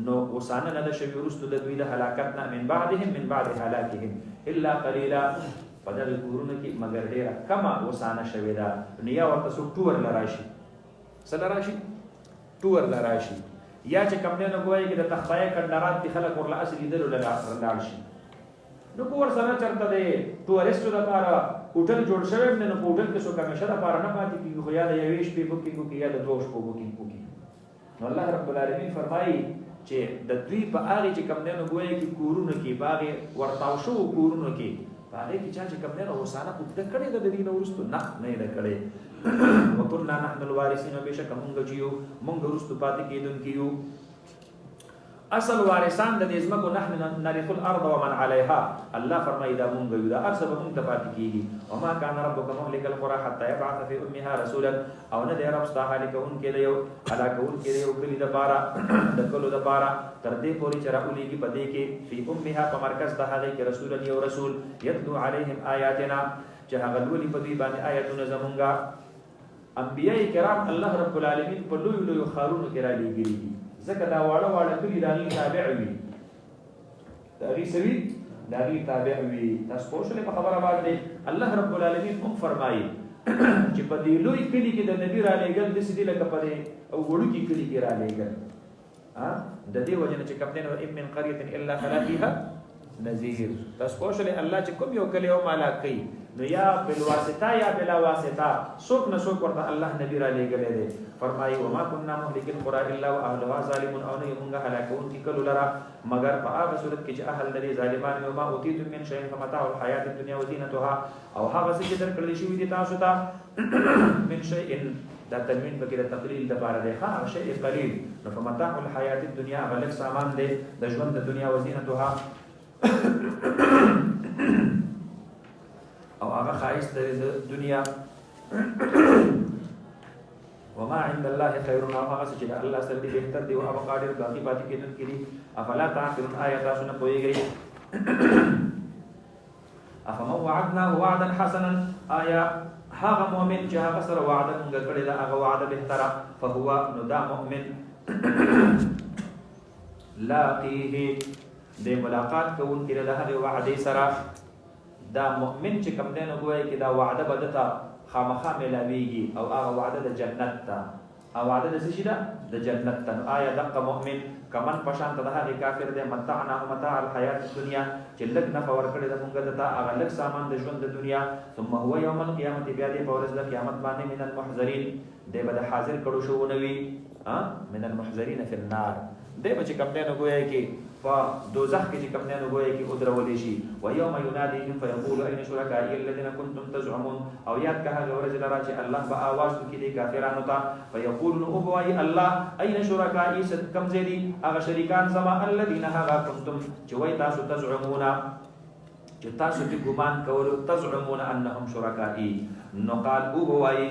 نو وسانه نه د شوی ورستو د دوی د هلاکت نه من بعد هلاکهم الا قليلا بدل کورون کې مگر ډیره کما وسانه شوی دا نیا ورته سو ټور لراشي سره راشي ټور لراشي یا چې کم نه غوي کې د تخفای کډرات دي خلک ورله اصلي دلو لاړ شي نو کو ور سره چرته دی ټوریسټو لپاره هوټل جوړ شوی نه په هوټل کې څو کمیشه لپاره نه پاتې کیږي خو یا د یوې شپې بوکینګ کوي یا د دوه شپو بوکینګ کوي نو الله رب العالمین فرمایي چې د دوی په هغه چې کم نه غوي کې کورونه کې باغ ورتاو شو کورونه کې باغ کې چې کم نه وسانه پټ کړي د دې نو ورستو نه کړي وکنا نحن الوارثین بشک مونږ جیو مونږ ورستو پاتې کېدونکو اصل وارثان د دې ځمکو نحن نرث الارض ومن عليها الله فرمایي دا مونږ یو دا ارسب مونږ ته پاتې کیږي او ما كان ربك مهلك القرى حتى يبعث في امها رسولا او نه دې رب ستا حالي کوون کې دی علا کوون کې دی او کلی د بارا د کلو د بارا تر دې پوري چې راولېږي په دې کې في امها په مرکز د هغه کې رسول یو رسول يتلو عليهم آیاتنا چې هغه ولي په دې باندې آیاتونه زمونږه انبیاء کرام الله رب العالمین په لوی لوی خارونو کې را لېږلي زکه دا واړه کلی داغي تابع وي داغي سوي داغي تابع وي تاسو په شله په خبره باندې الله رب العالمین هم فرمایي چې په دې لوی کلی کې د نبی را لېګل د سړي لکه په دې او وړو کې کلی کې را لېګل د دې وجنه چې کپتن او من قريه الا خلا فيها نذير تاسو په شله الله چې کوم یو کلی او مالا کوي نو یا بالواسطه یا بلا واسطه څوک نه څوک ورته الله نبی را لېګل دي فرمایي وما كنا مهلك القرى الا واهلها ظالمون او نه موږ هلاکون کی کلو لرا مگر په هغه صورت کې چې اهل لري ظالمان او ما اوتیتم من شيء فمتاع الحیات الدنيا وزینتها او هغه څه چې درکړل شوی دي تاسو ته من شيء دا تنوین پکې د تقلیل لپاره دی ها شی قلیل نو فمتاع الحیات الدنیا غلق سامان دی د ژوند د دنیا وزینتها او هغه خایس د دنیا وما عند الله خير او هغه چې الله سره دی بهتر دی او هغه قادر باقی پاتې کېدونکي دي افلا تعقلون آیات تاسو نه پوهیږئ افمن وعدناه وعدا حسنا آیا هغه مؤمن چې هغه سره وعده موږ کړې ده هغه وعده بهتره فهو نو دا مؤمن لاقيه د ملاقات کوونکي د هغه وعده سره دا مؤمن چې کوم دی نو ګویا کې دا وعده بدته خامخا ملاویږي او هغه وعده د جنت ته او وعده د څه ده د جنت ته آیا دغه مؤمن کمن پشان ته هغه کافر دی متعنا متاع الحیات الدنیا چې لګ نه خبر کړی د مونږ ته هغه لګ سامان د ژوند د دنیا ثم هو یوم القیامت بیا دې په ورځ د قیامت باندې من المحذرین دی به حاضر کړو شو نوی من المحذرین فی النار دی به چې کوم دی نو ګویا کې په دوزخ کې چې کوم دی نو ګویا کې ودرولې شي و یوم ینادیهم فیقول اين شرکائي الذین کنتم تزعمون او یاد که هغه ورځ لرا چې الله به आवाज وکړي د کافرانو ته فیقول او بوای الله اين شرکائي ست کم زیدي هغه شریکان زما الذین هغه کنتم چې وای تاسو تزعمون چې تاسو دې ګمان کول تزعمون انهم شرکائي نو قال او بوای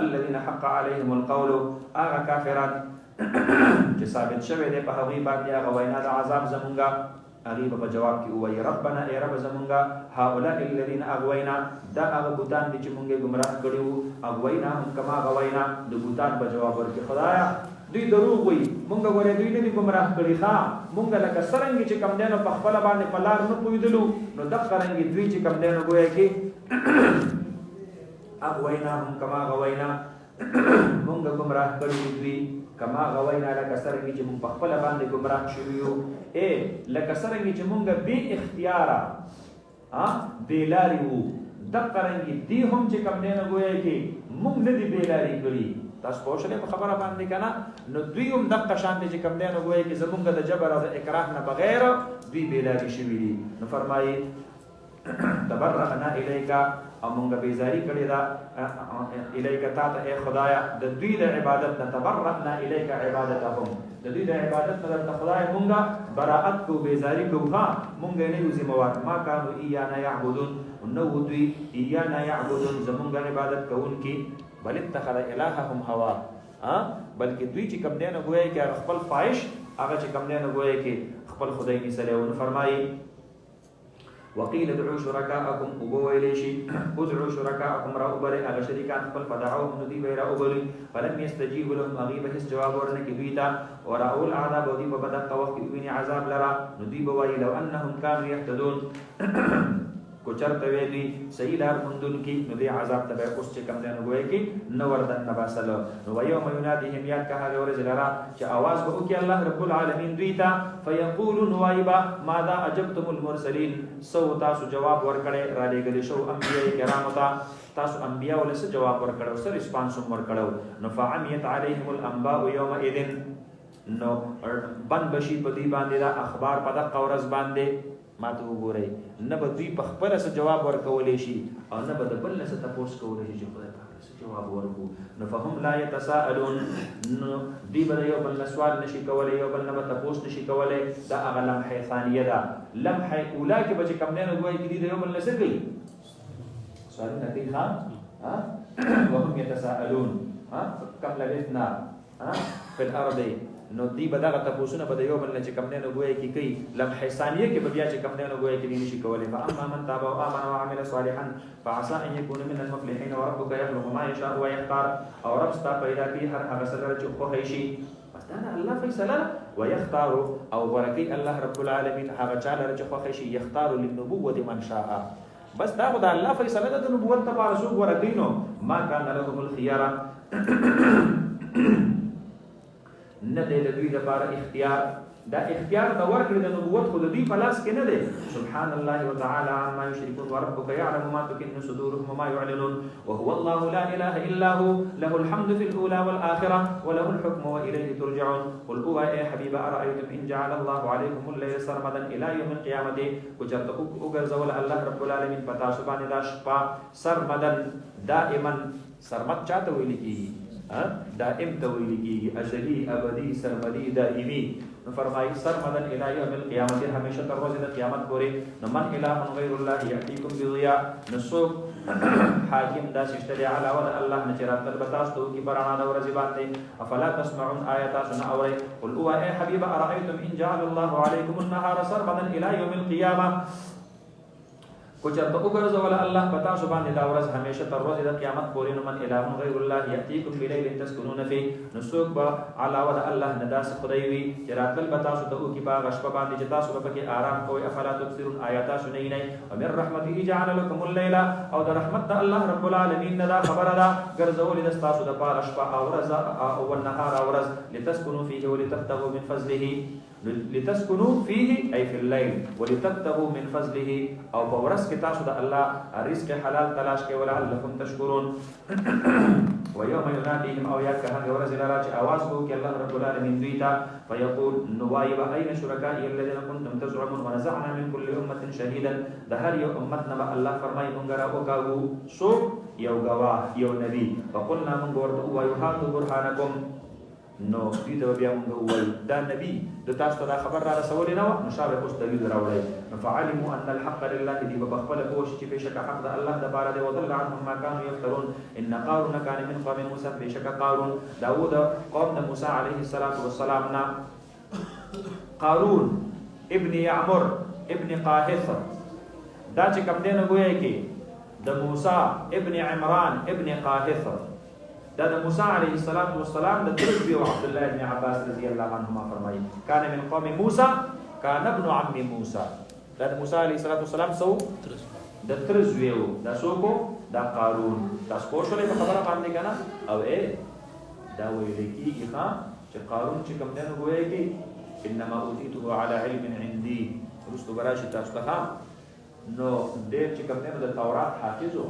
الذين حق عليهم القول هغه کافرات چې ثابت شوی دی په هغوی باندې هغه وینا د عذاب زمونږه هغې به په جواب کې ووایي ربنا ای رب زمونږه هؤلاء الذین اغوینا دا هغه بوتان دي چې مونږ یې ګمراه کړي وو اغویناهم کما غوینا د بوتان به جواب ورکړي خدایه دوی دروغ وایي مونږ ګورې دوی نه دي ګمراه کړي ښه مونږ لکه څرنګې چې کوم دی نو په خپله باندې په لار نه پوهېدلو نو دغه رنګې دوی چې کوم دی نو ګویا کې اغویناهم کما غوینا مونږ ګمراه کړي دوی کما غوینا لکه څرنګې چې مونږ په خپله باندې ګمراه شوي یو لکه څرنګې چې مونږ بې اختیاره بې لارې وو دغه رنګې دي هم چې کوم دی نو ګویا کې مونږ نه دي بې لارې کړي تاسو پوه شولې په خبره باندې که نه نو دوی هم دغه شان دي چې کوم دی نو ګویا کې زمونږ د جبر او د اکراه نه بغیر دوی بې لارې شوي دي نو فرمایي تبرأنا الیک او مونږ بیزاری کړې ده الیک تا ته ای خدایه د دوی د عبادت نه تبرأنا الیک عبادتهم د دوی د عبادت نه د خدای مونږه براءت کو بیزاری کو ها مونږ نه یو ذمہوار ما کانوا ایانا یعبدون نو دوی ایانا یعبدون زمونږ عبادت کوونکي بل اتخذ الههم هوا بلکې دوی چې کوم دی نو ګویا کې خپل خواهش هغه چې کوم دی نو گویا کې خپل خدای مثال ونه فرمایي وقيل ادعوا شركاءكم وبويلشي ادعوا شركاءكم راوبر على شريكان خپل فدعوهم ندي ويرا اوبل فلم يستجيبوا لهم غيب هس جواب ورنه دویتا وراءوا العذاب ودي ببدق وقت ویني عذاب لرا ندي بوي لو انهم كانوا يهتدون کو چرته وی دي صحیح لار مندل کی نو دی عذاب تبع اوس چې کم دنه وای کی نو وردن نباسل نو یوم ینادیهم یاد که هغه ورځ لرا چې आवाज به وکي الله رب العالمین دوی ته فیقولون وایبا ماذا اجبتم المرسلین سو تاسو جواب ورکړی را لګل شو انبیاء کرام ته تاسو انبیاء ولس جواب ورکړو سر ریسپانس ورکړو نو فعمیت علیهم الانباء یومئذ نو بن بشي په دی باندې دا اخبار په دغه ورځ باندې ما ته وګورئ نه به دوی په خپله څه جواب ورکولی شي او نه به د بل نه څه تپوس کولی شي چې خدای پاک څه جواب ورکړو نو فهم لا یتساءلون نو دوی به د یو بل نه سوال نشي کولی یو بل نه به تپوس نشي کولی دا هغه لمحې ثانیه ده لمحې اوله کې به چې کوم دی نو ګوایي کې دي د یو بل نه څه کوي سوالونه کوي ښه وهم یتساءلون کم لبثنا فی الارض نو دی به دغه تپوسونه به د یو بل نه چې کوم دی نو ګویا کې کوي لمحې ثانیه کې به بیا چې کوم دی نو ګویا کې نشي کولی فاما من تاب وآمن وعمل صالحا فعسى ان يكون من المفلحين وربك يخلق ما يشاء ويختار او رب ستا پیدا کوي هر هغه څه چې خوښی شي بس دا الله فیصله ويختار او ورکی الله رب العالمین هغه چا لره چې خوښی شي یختار للنبوة من شاء بس دا خدای الله فیصله ده د نبوت لپاره څوک ورکی نو ما کان لهم الخيار نه دی د دوی لپاره اختیار دا اختیار د ورکړې د نبوت خو د دوی په لاس کې نه دی سبحان الله وتعالى عما يشركون وربك يعلم ما تكن صدورهم وما يعلنون وهو الله لا اله الا هو له الحمد في الاولى والاخره وله الحكم واليه ترجعون قل اوه يا حبيب ارايتم ان جعل الله عليكم الليل سرمدا الى يوم القيامه وجرت اوغرزول الله رب العالمين پتا سبحان الله شپا سرمدا دائما سرمد چاته ویل کی دائم تویل کیږي ازلی ابدی سرمدی دائمی نو فرمایي سرمدن الی یوم القیامت همیشه تر ورځې د قیامت پورې نو من اله غیر الله یاتیکم بضیاء نسوک حاکم دا ششتری علاوه د الله نه چې راتل بتاستو کی برانا د ورځې باندې افلا تسمعون آیات سن اوري قل هو اي حبیب ارايتم ان جعل الله عليكم النهار سرمدا الى يوم القيامه کو چرته وګرځول الله پتا سو باندې دا ورځ همیشه تر ورځې د قیامت پورې نو من اله غیر الله یاتیکم بلیل تسکنون فی نسوک با علاوه د الله نه داس خدای وی چې راتل پتا سو ته کی باغ شپه باندې چې تاسو په کې آرام کوئ افلا تبصرون آیات سنئ نه ومن رحمته جعل لكم الليل او د رحمت د الله رب العالمین نه دا خبره ده ګرځول د تاسو د پاره شپه او ورځ او النهار او ورځ لتسكنوا فيه ولتبتغوا من فضله لتسكنوا فيه اي في الليل ولتبتغوا من فضله او بورس کې تاسو د الله رزق حلال تلاش کې ولعلكم تشکرون ويوم يناديهم او يكهن ورز لراج اواز کو کې الله رب العالمین دوی ته فيقول نوایب اين شرکائي الذين كنتم تزعمون ونزعنا من كل امه شهيدا د هر یو امت نه الله فرمای مونږ را وکاو سو یو گواه یو نبی فقلنا من ورته وایو هاتو برهانکم نو دې ته بیا موږ وایو دا نبی د تاسو ته خبر را رسولې نه نو شابه اوس دلیل راوړی فعلموا ان الحق لله دې په خپل کوش چې بشک حق د الله د بار دی وضل عنهم ما كانوا يفترون ان قارون كان من قوم موسى بشک قارون داوود قوم د موسی عليه السلام نا قارون ابن يعمر ابن قاهث دا چې کوم دی نو ګویا کې د موسی ابن عمران ابن قاهث دا د موسی علیه السلام د تربی او عبد الله ابن عباس رضی الله عنهما فرمایي کان من قوم موسی کان ابن عم موسی دا د موسی علیه السلام سو د ترزویو دا سوکو دا قارون تاسو پوښتنه په خبره باندې کنه او دا ویل کیږي چې قارون چې کوم دنه وایي کې انما اوتیته على علم عندي رسول براشي تاسو ته نو دې چې کوم دنه د تورات حافظو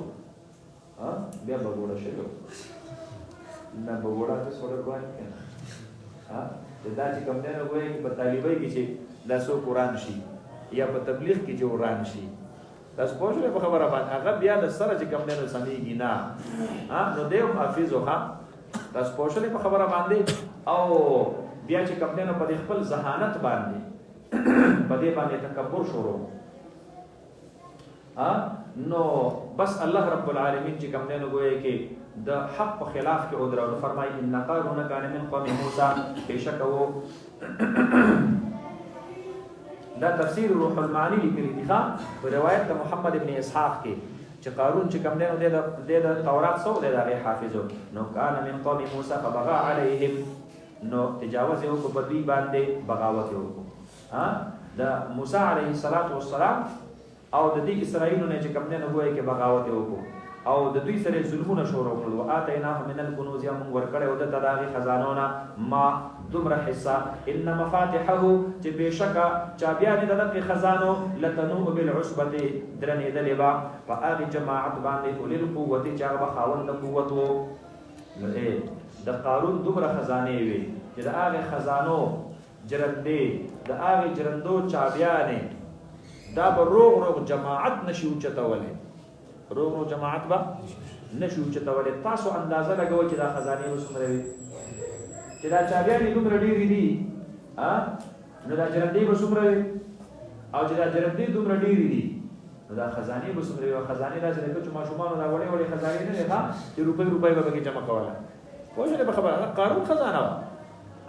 بیا بغوړه شوی نه بغوړه څه سره کوي دا چې کوم دنه وایي په طالبای کې چې لاسو قران شي یا په تبلیغ کې جو قران شي تاسو پوښتنه په خبره باندې هغه بیا د سره چې کوم دنه سمېږي نه نو دې حافظو تاسو پوښتنه په خبره باندې او بیا چې کوم دنه په خپل ذهانت باندې په دې باندې تکبر شروع نو بس الله رب العالمین چې کوم دنه ګوي کې د حق په خلاف کې او درو فرمایي ان قارون کان من قوم موسی بشک وو دا تفسیر روح المعانی لیکلی دی په روایت د محمد ابن اسحاق کې چې قارون چې کوم دنه د تورات سو د حافظو نو کان من قوم موسی فبغى عليهم نو تجاوز یو په بدی باندې بغاوت یو د موسی علیه السلام او د دې اسرائیل نه چې کوم نه وایي کې بغاوت وکړو او د دوی سره ظلمونه شروع کړو اتینا من الكنوز یم ورکړې او د تداغي خزانونه ما دومره حصہ ان مفاتحه چې بشکا چابیان د دغه خزانو لتنو بالعصبه درنې د لبا فاغ جماعت باندې اولل قوت چې هغه خاوند قوت وو د قارون دومره خزانه وي چې د هغه خزانو جرندې د هغه جرندو چابیانې دا به روغ جماعت نشو چتولې روغ جماعت به نشو چتولې تاسو اندازه لګوي چې دا خزانه وسمره وي چې دا چابیانې دومره ډېرې دي نو دا جرندې وسمره وي او چې دا جرندې دومره ډېرې دي نو دا خزانه وسمره وي خزانه راځي چې ماشومان دا وړې وړې خزانه نه ده چې روپۍ به کې جمع کوله کومه به خبره قارون خزانه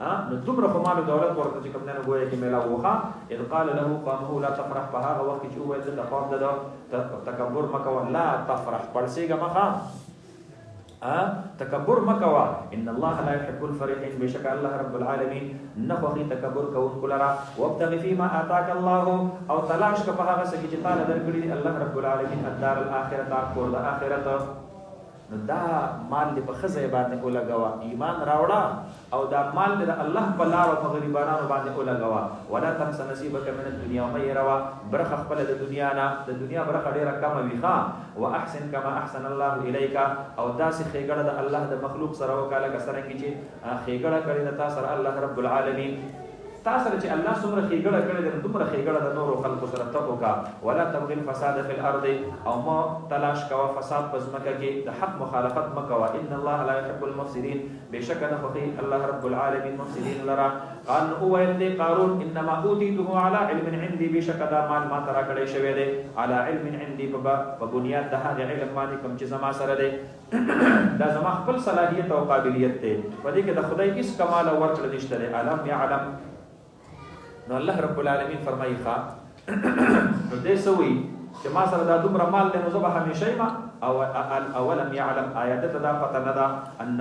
نو دومره خو مال دولت ورته چې کوم نه ګویا کې ملا وخه اذ قال له قومه لا تفرح فهذا وقت چې هو د قوم د تکبر مکو لا تفرح پړسیګه مخه تکبر مکوا ان الله لا يحب الفرحين بشك الله رب العالمين نخوخي تکبر کوون کولرا وابتغ فيما اتاك الله او تلاش کا په هغه څه چې تعالی درکړي الله رب العالمین الدار الاخرته کور د اخرت نو دا مال دې په خزه باندې ولګوا ایمان راوړه او دا مال دې الله په لار او په غریبانو باندې ولګوا ولا تنس نصیبک من الدنيا وغيرها برخه خپل د دنیا نه د دنیا برخه ډیره کم وي ښا واحسن كما احسن الله اليك او داسې خېګړه د الله د مخلوق سره وکاله کسرنګ چې خېګړه کړی د تاسو سره الله رب العالمین تاسو چې الله څومره خېګړه کړې ده دومره خېګړه د نورو خلکو سره تکو کا ولا تبغي الفساد في الارض او ما تلاش کوا فساد پزمکه کې د حق مخالفت مکوا ان الله لا يحب المفسدين بشک نه خوښي الله رب العالمین مفسدين لرا قال هو ان قارون انما اوتيته على علم عندي بشک دا مال ما ترا کړی شوی دی على علم عندي په بنیاد د هغه علم باندې کوم چې زما سره دی دا زما خپل صلاحیت او قابلیت دی په دې کې د خدای هیڅ کمال او ورکړه نشته دی علم يعلم نو الله رب العالمین فرمایي ښا نو دې سوي چې ما سره دا دومره مال دی نو زه به همیشه ما او اولم يعلم آیات دا پته نه ده ان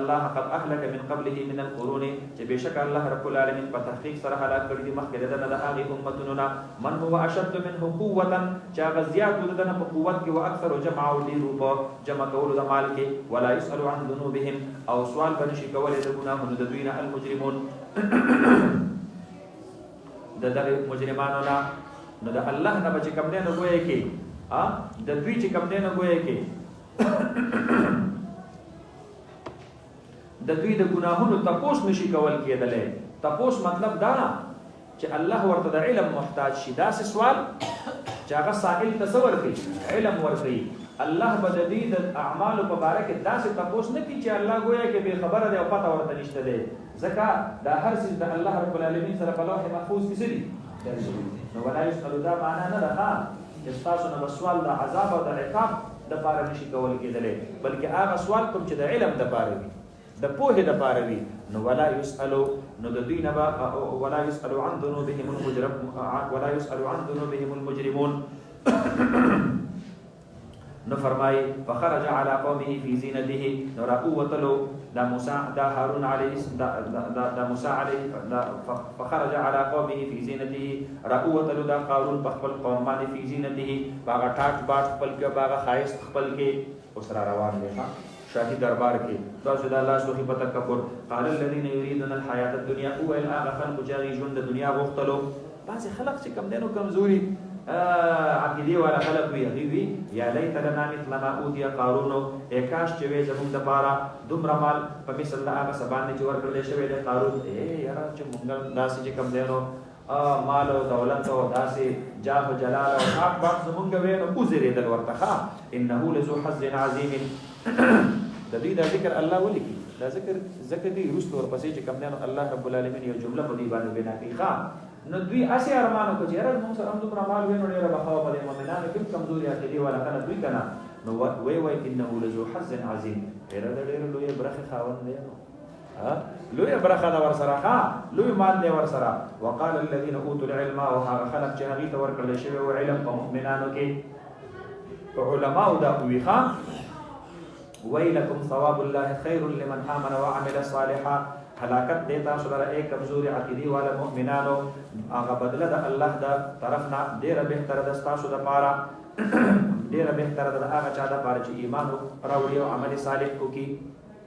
الله قد اهلك من قبله من القرون چې بشک الله رب العالمین په تحقیق سره هلاک کړي دي مخکې د هغه امتونو من هو اشد منه قوه چې هغه زیات د په قوت کې او اکثر جمع او ډیر په جمع کولو د مال کې ولا يسأل عن ذنوبهم او سوال بنشي کولای د ګناهونو د دوی نه المجرمون د دغه مجرمانو نه نو د الله نه بچ کم نه ګوي کې د دوی چې کم نه ګوي کې د دوی د ګناهونو تپوس نشي کول کېدلې تپوس مطلب دا چې الله ورته د علم محتاج شي دا سوال چې هغه سائل تصور کوي علم ورکړي الله به د دې د اعمال په اړه کې داسې تپوس نه کوي چې الله ګویا کې به خبره دی او پته ورته نشته دی ځکه دا هر څه د الله رب العالمین سره په لوح محفوظ کې دي نو ولا يسأل دا معنا نه ده چې تاسو نه سوال د عذاب او د عقاب د پاره نشي کول کېدلې بلکې هغه سوال کوم چې د علم د پاره وي د پوهې د پاره وي نو ولا يسأل نو د دوی نه ولا يسأل عن ذنوبهم المجرم ولا يسأل عن ذنوبهم المجرمون نو فرمای فخرج على قومه في زينته نو راوتلو دا موسی دا هارون علیه دا موسی علیه فخرج على قومه في زينته راوتلو دا قارون په خپل قوم باندې في زينته باغ ټاټ باټ خپل کې باغ خایست خپل کې اوس را روان دي شاهي دربار کې دا سودا الله سوخي په تکبر قال الذين يريدون الحياه الدنيا او الاخره خلق ژوند د دنیا غوښتلو بعض خلق چې کم دینو کمزوري عقیدی والا خلق وی یا لیت لنا مثل ما اوتی قارون کاش چې وې زموږ د پاره دومره مال په مثل د هغه سبانه چې ورکړل شوی د قارون یاره چې موږ داسې چې کم دینو مال او دولت او داسې جاه او جلال او حق باندې زموږ وې نو وزري د ورته انه لذو حظ عظیم د دې د ذکر الله ولیکي دا ذکر دی رسول ورپسې چې کم دینو الله رب العالمین یو جمله په دې باندې بنا کوي نو دوی اسی ارمانو کو چې راز موږ سره هم دومره مال وینو ډیره بخاو په مؤمنانو کې کمزوري عقیده ولا کنه دوی کنه نو وای انه لذو حظ عظیم ډیره لوی برخه خاوند دی نو لوی برخه دا ور سره لوی مال دی ور سره وقال الذين اوتوا العلم او هغه خلق چې هغه ته ورکړل شوی او علم په مؤمنانو کې علماء دا ویخا ويلكم ثواب الله خير لمن آمن وعمل صالحا هلاکت دیتا سره ایک کمزور عقیدی والا مؤمنانو هغه بدله د الله د طرفنا ډیره بهتره د تاسو د پاره ډیره بهتره د هغه چا د پاره چې ایمان راوړي او عمل صالح وکي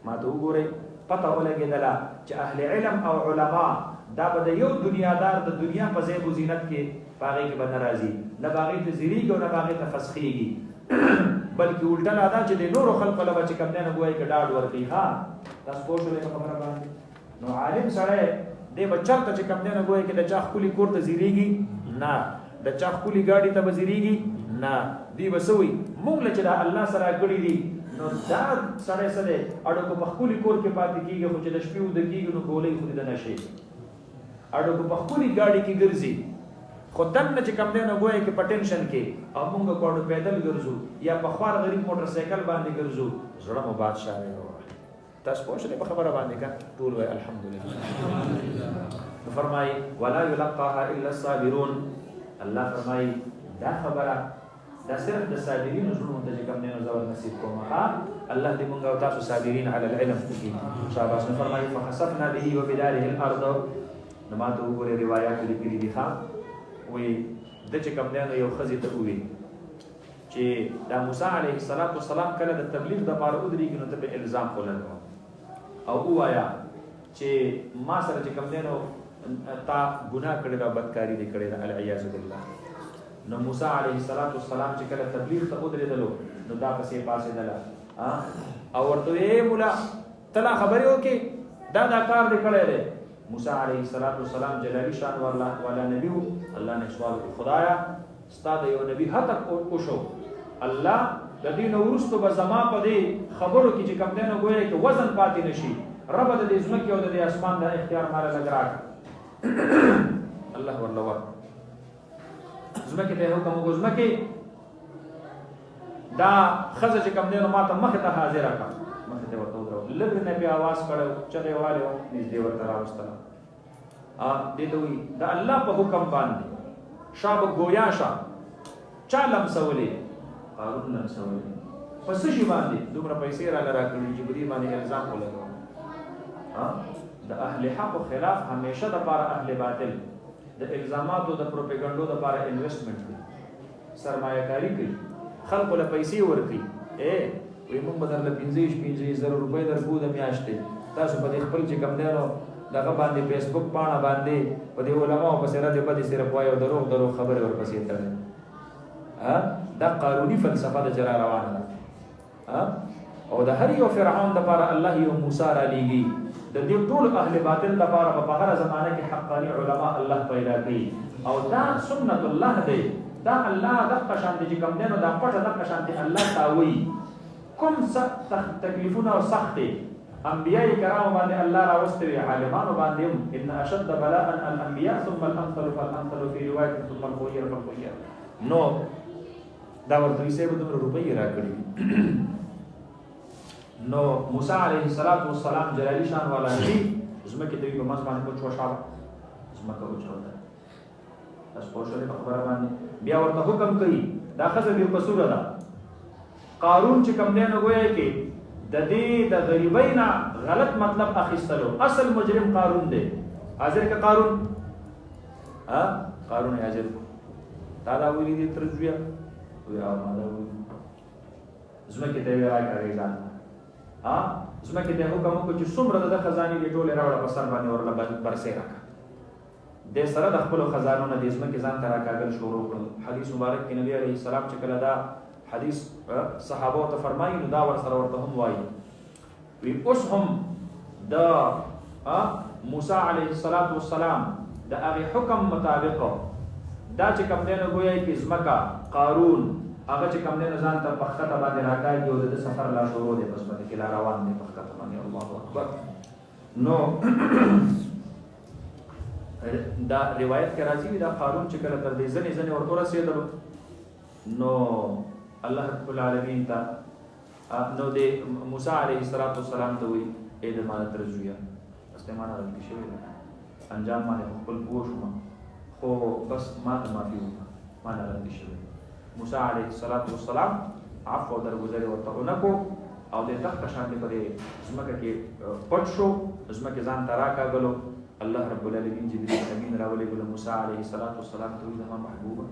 ما ته وګورئ پته ولګیدله چې اهل علم او علما دا به یو دنیادار د دنیا په زیب و زینت کې باغی کې به ناراضي نه باغی ته زیریږي او نه باغی ته فسخیږي بلکې الټا لا دا چې د نورو خلکو له بچ کم نه ګوي کې ډاډ ورکړي ها تاسو پوه شئ په خبره باندې نو عالم سره د بچرته چې کم نه ګوي کې د چا خولي کور ته زیریږي نه د چا خولي گاډي ته زیریږي نه دی وسوي موږ چې د الله سره ګړي دي نو دا سره سره اړو په خولي کور کې پاتې کیږي خو چې د شپې ود کیږي نو کولې خو دې نه شي اړو په خولي گاډي کې ګرځي خدای نه چې کم نه ګوي کې پټنشن کې او موږ کوړو پیدل ګرځو یا په خوار غریب موټر سایکل باندې ګرځو زړه مو بادشاہ وي تاسو پوه شئ په خبره باندې کا ټول وای الحمدلله فرمای ولا يلقاها الا الصابرون الله فرمای دا خبره دا صرف د صابرین زړونو ته کوم نه زور نصیب کوم ها الله دې مونږ او تاسو صابرین علی العلم کې شاباش فرمای فخسفنا به وبداره الارض نو ما ته وګوره روایت لیکلي دي ها وی د چې کوم نه یو خزي ته وی چې دا موسی علیه السلام کله د تبلیغ د پاره ودرېږي نو ته به الزام ولنو او وایا چې ما سره چې کوم دینو تا ګناه کړی دا بدکاری دی کړی دا العیاذ بالله نو موسی علیه السلام چې کله تبلیغ ته ودرېدلو نو دا پسې پاسې دلا او ورته یې مولا تلا خبرې وکي دا کار دې کړی دی موسی علیه السلام جلالی شان والا نبی و الله نه سوال خدایا ستاسو یو نبی هته وشو الله د دین ورستو به زما په دې خبرو کې چې کوم دینه ګویا کې وزن پاتې نشي رب د دې زمکه او د اسمان د اختیار مال لګراک الله والله ور زمکه ته حکم وګ زمکه دا خزه چې کوم دینه ماته مخه ته حاضر کا مخه ته ورته درو لږ نه بیا आवाज کړو چغه والو نږدې ورته راوستله دې دوی دا الله په حکم باندې شاب گویا شا چا لمسولې قارون لمسولې پس شي باندې دومره پیسې را کړې چې بری باندې الزام ولګو د اهل حق خلاف همیشه د پاره اهل باطل د الزاماتو د پروپاګاندا د پاره انویسټمنټ کوي سرمایه کاری کوي خلکو له پیسې ورکړي وي موږ بدل 15,000 روپۍ درکو د میاشتې تاسو په خپل چې کم دیانو دغه باندې فیسبوک پاڼه باندې په دې علماء په سره دې په دې سره پوهه او درو خبره ورپسې تړل دا قانوني فلسفه د جرا روانه ده او د هر یو فرعون د لپاره الله یو موسی را لېږي د دې ټول اهل باطل لپاره په هر زمانه کې حقاني علما الله پیدا کړي او دا سنت الله دی دا الله د قشان دي کوم دینو دا پټه د قشان دي الله تاوي کوم تکلیفونه او سخت انبیاء کرام باندې الله راوستوي عالمانو باندې ان اشد بلاء الانبیاء ثم الامثل فالامثل في روایت ثم الخير فالخير نو دا ورته یې به دومره روپۍ راکړي نو موسی علیه السلام جلالی شان والا نبی زمکه دوی په مز باندې پوښتنه شاوه زمکه وچوله تاسو پوښتنه په خبره باندې بیا ورته حکم کوي دا خزه به قصور ده قارون چې کوم دی نو ګویا کې د دې د غریبینا غلط مطلب اخیستلو اصل مجرم قارون دی حاضر که قارون قارون حاضر دا ویلي دي ترجویا ویا ما دا ویلي زمکه ته راکړی ځان زمکه ته حکم وکړي چې څومره د خزانه دی ټوله راوړه په سر باندې ورله برسه راکړه د سره د خپل خزانو نه د زمکه ځان ته راکاږل شروع کړل حدیث مبارک کې نبی عليه السلام چې کله دا حدیث صحابه ته فرمایي نو دا ورسره ورته هم وایي وی اوس هم د موسی علیه السلام د هغه حکم مطابق دا چې کوم دی نو ګویا کې زمکه قارون هغه چې کوم دی ځان ته پخته باندې راکاږي او د سفر لا شروع دی بس باندې کې لا روان دی پخته باندې الله اکبر نو دا روایت کې راځي دا قارون چې کله تر دې ځنې ورته رسیدل نو الله رب العالمین ته نو د موسی علیه السلام ته وی اې د مال ترجویا استعمال راځي شوی انجام باندې خپل پوښتنه خو بس ما ته معافي وکړه ما نه راځي شوی موسی علیه السلام عفو درگذر ورته ونکو او د تخت شان دی پرې زمکه کې پټ شو زمکه ځان ته راکاږلو الله رب العالمین جبرئیل امین راولې ګل موسی علیه السلام ته وی زما محبوبه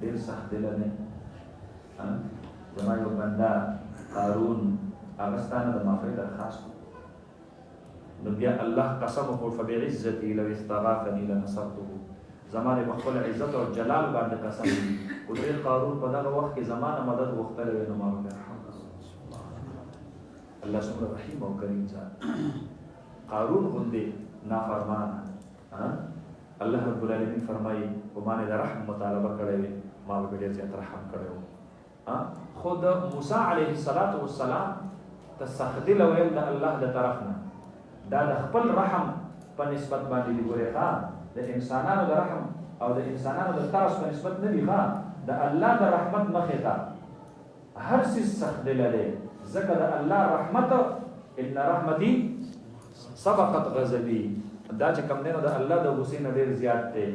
ډیر سخت دل نه زما یو بنده قارون اغستانه د معافی درخواست نو بیا الله قسم وکړ فبعزتي لو استغاثني لنصرته زمانه بخل عزت او جلال باندې قسم او دې قارون په دغه وخت کې زمانه مدد وختله نو ما الله سبحانه رحیم او کریم ځان قارون غوندې نافرمان الله رب العالمین فرمایي په باندې د رحم مطالبه کړې ما به ډېر زیات رحم کړو خود موسی علیه السلام تسخدل ویل د الله د طرفنا دا د خپل رحم په نسبت باندې دی ګورې د انسانانو د رحم او د انسانانو د طرف په نسبت نه دی د الله د رحمت مخې ته هر څه سخدل لري ځکه د الله رحمت ان رحمتي سبقت غضبي دا چې کوم دینو د الله د غصې نه ډیر زیات دی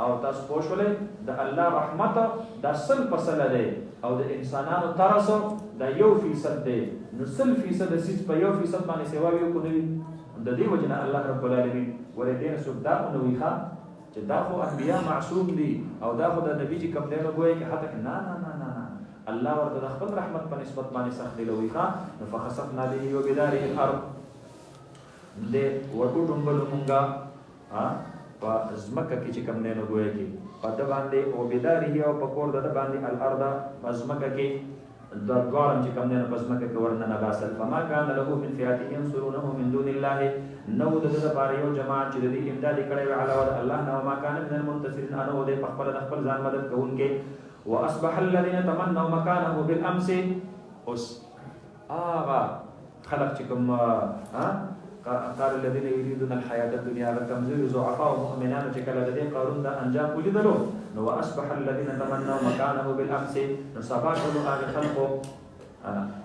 او تاسو پوه شولې د الله رحمت دا 100% دی او د انسانانو طرف دا 1% دی نو 100% د سیس په 1% باندې سیوا یو کو نوي د دې وجنه الله رب العالمین ولدین سو دا نو ویخه چې دا خو انبیا معصوم دي او دا خو د نبی چې کوم دینو ګوي کې حتی نه الله ورته د خپل رحمت په نسبت باندې سخت دی ویخه فخسفنا به وبداره الارض له ورټوټم بل مونږه په زمکه کې چې کوم دینو ګوي کې په د باندې او بداره او په کور د باندې الارض په زمکه کې دوارم چې کوم نه پس مکه کې ورننه باسل فما كان له من فئات ينصرونه من دون الله نو د لپاره یو جماعت چې د امداد کړي وي علاوه الله نه ما كان من المنتصرين انو د خپل ځان مدد کوونکې واصبح الذين تمنوا مكانه بالامس اوس آغا خلق چې کوم قال الذين يريدون الحياه الدنيا وتمزيل ضعفاء مؤمنان چې کله د قارون د انجام ولیدلو نو واصبح الذين تمنوا مكانه بالامس نو سبا کولو هغه خلقو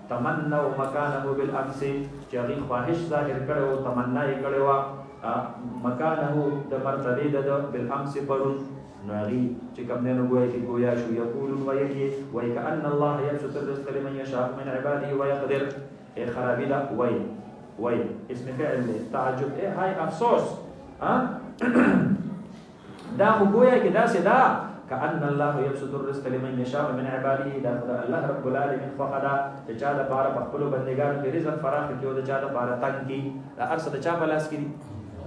تمنوا مكانه بالامس چې هغه خواهش ظاهر کړو تمنا یې کړو مكانه د مرتبه د بالامس پرون ناغي چې کوم نه نوې کې گویا شو یقولون وای کأن الله يبسط الرزق لمن يشاء من عباده ويقدر اي خرابي لا وای اسم فعل تعجب اي هاي افسوس دا گویا کې دا سدا كأن الله يبسط الرزق لمن يشاء من عباده دا الله رب العالمین فقدا چې چا د بار په خپل بندګانو کې رزق فراخ کوي او د چا د بار تنګ کی دا ارسه د چا بلاس کی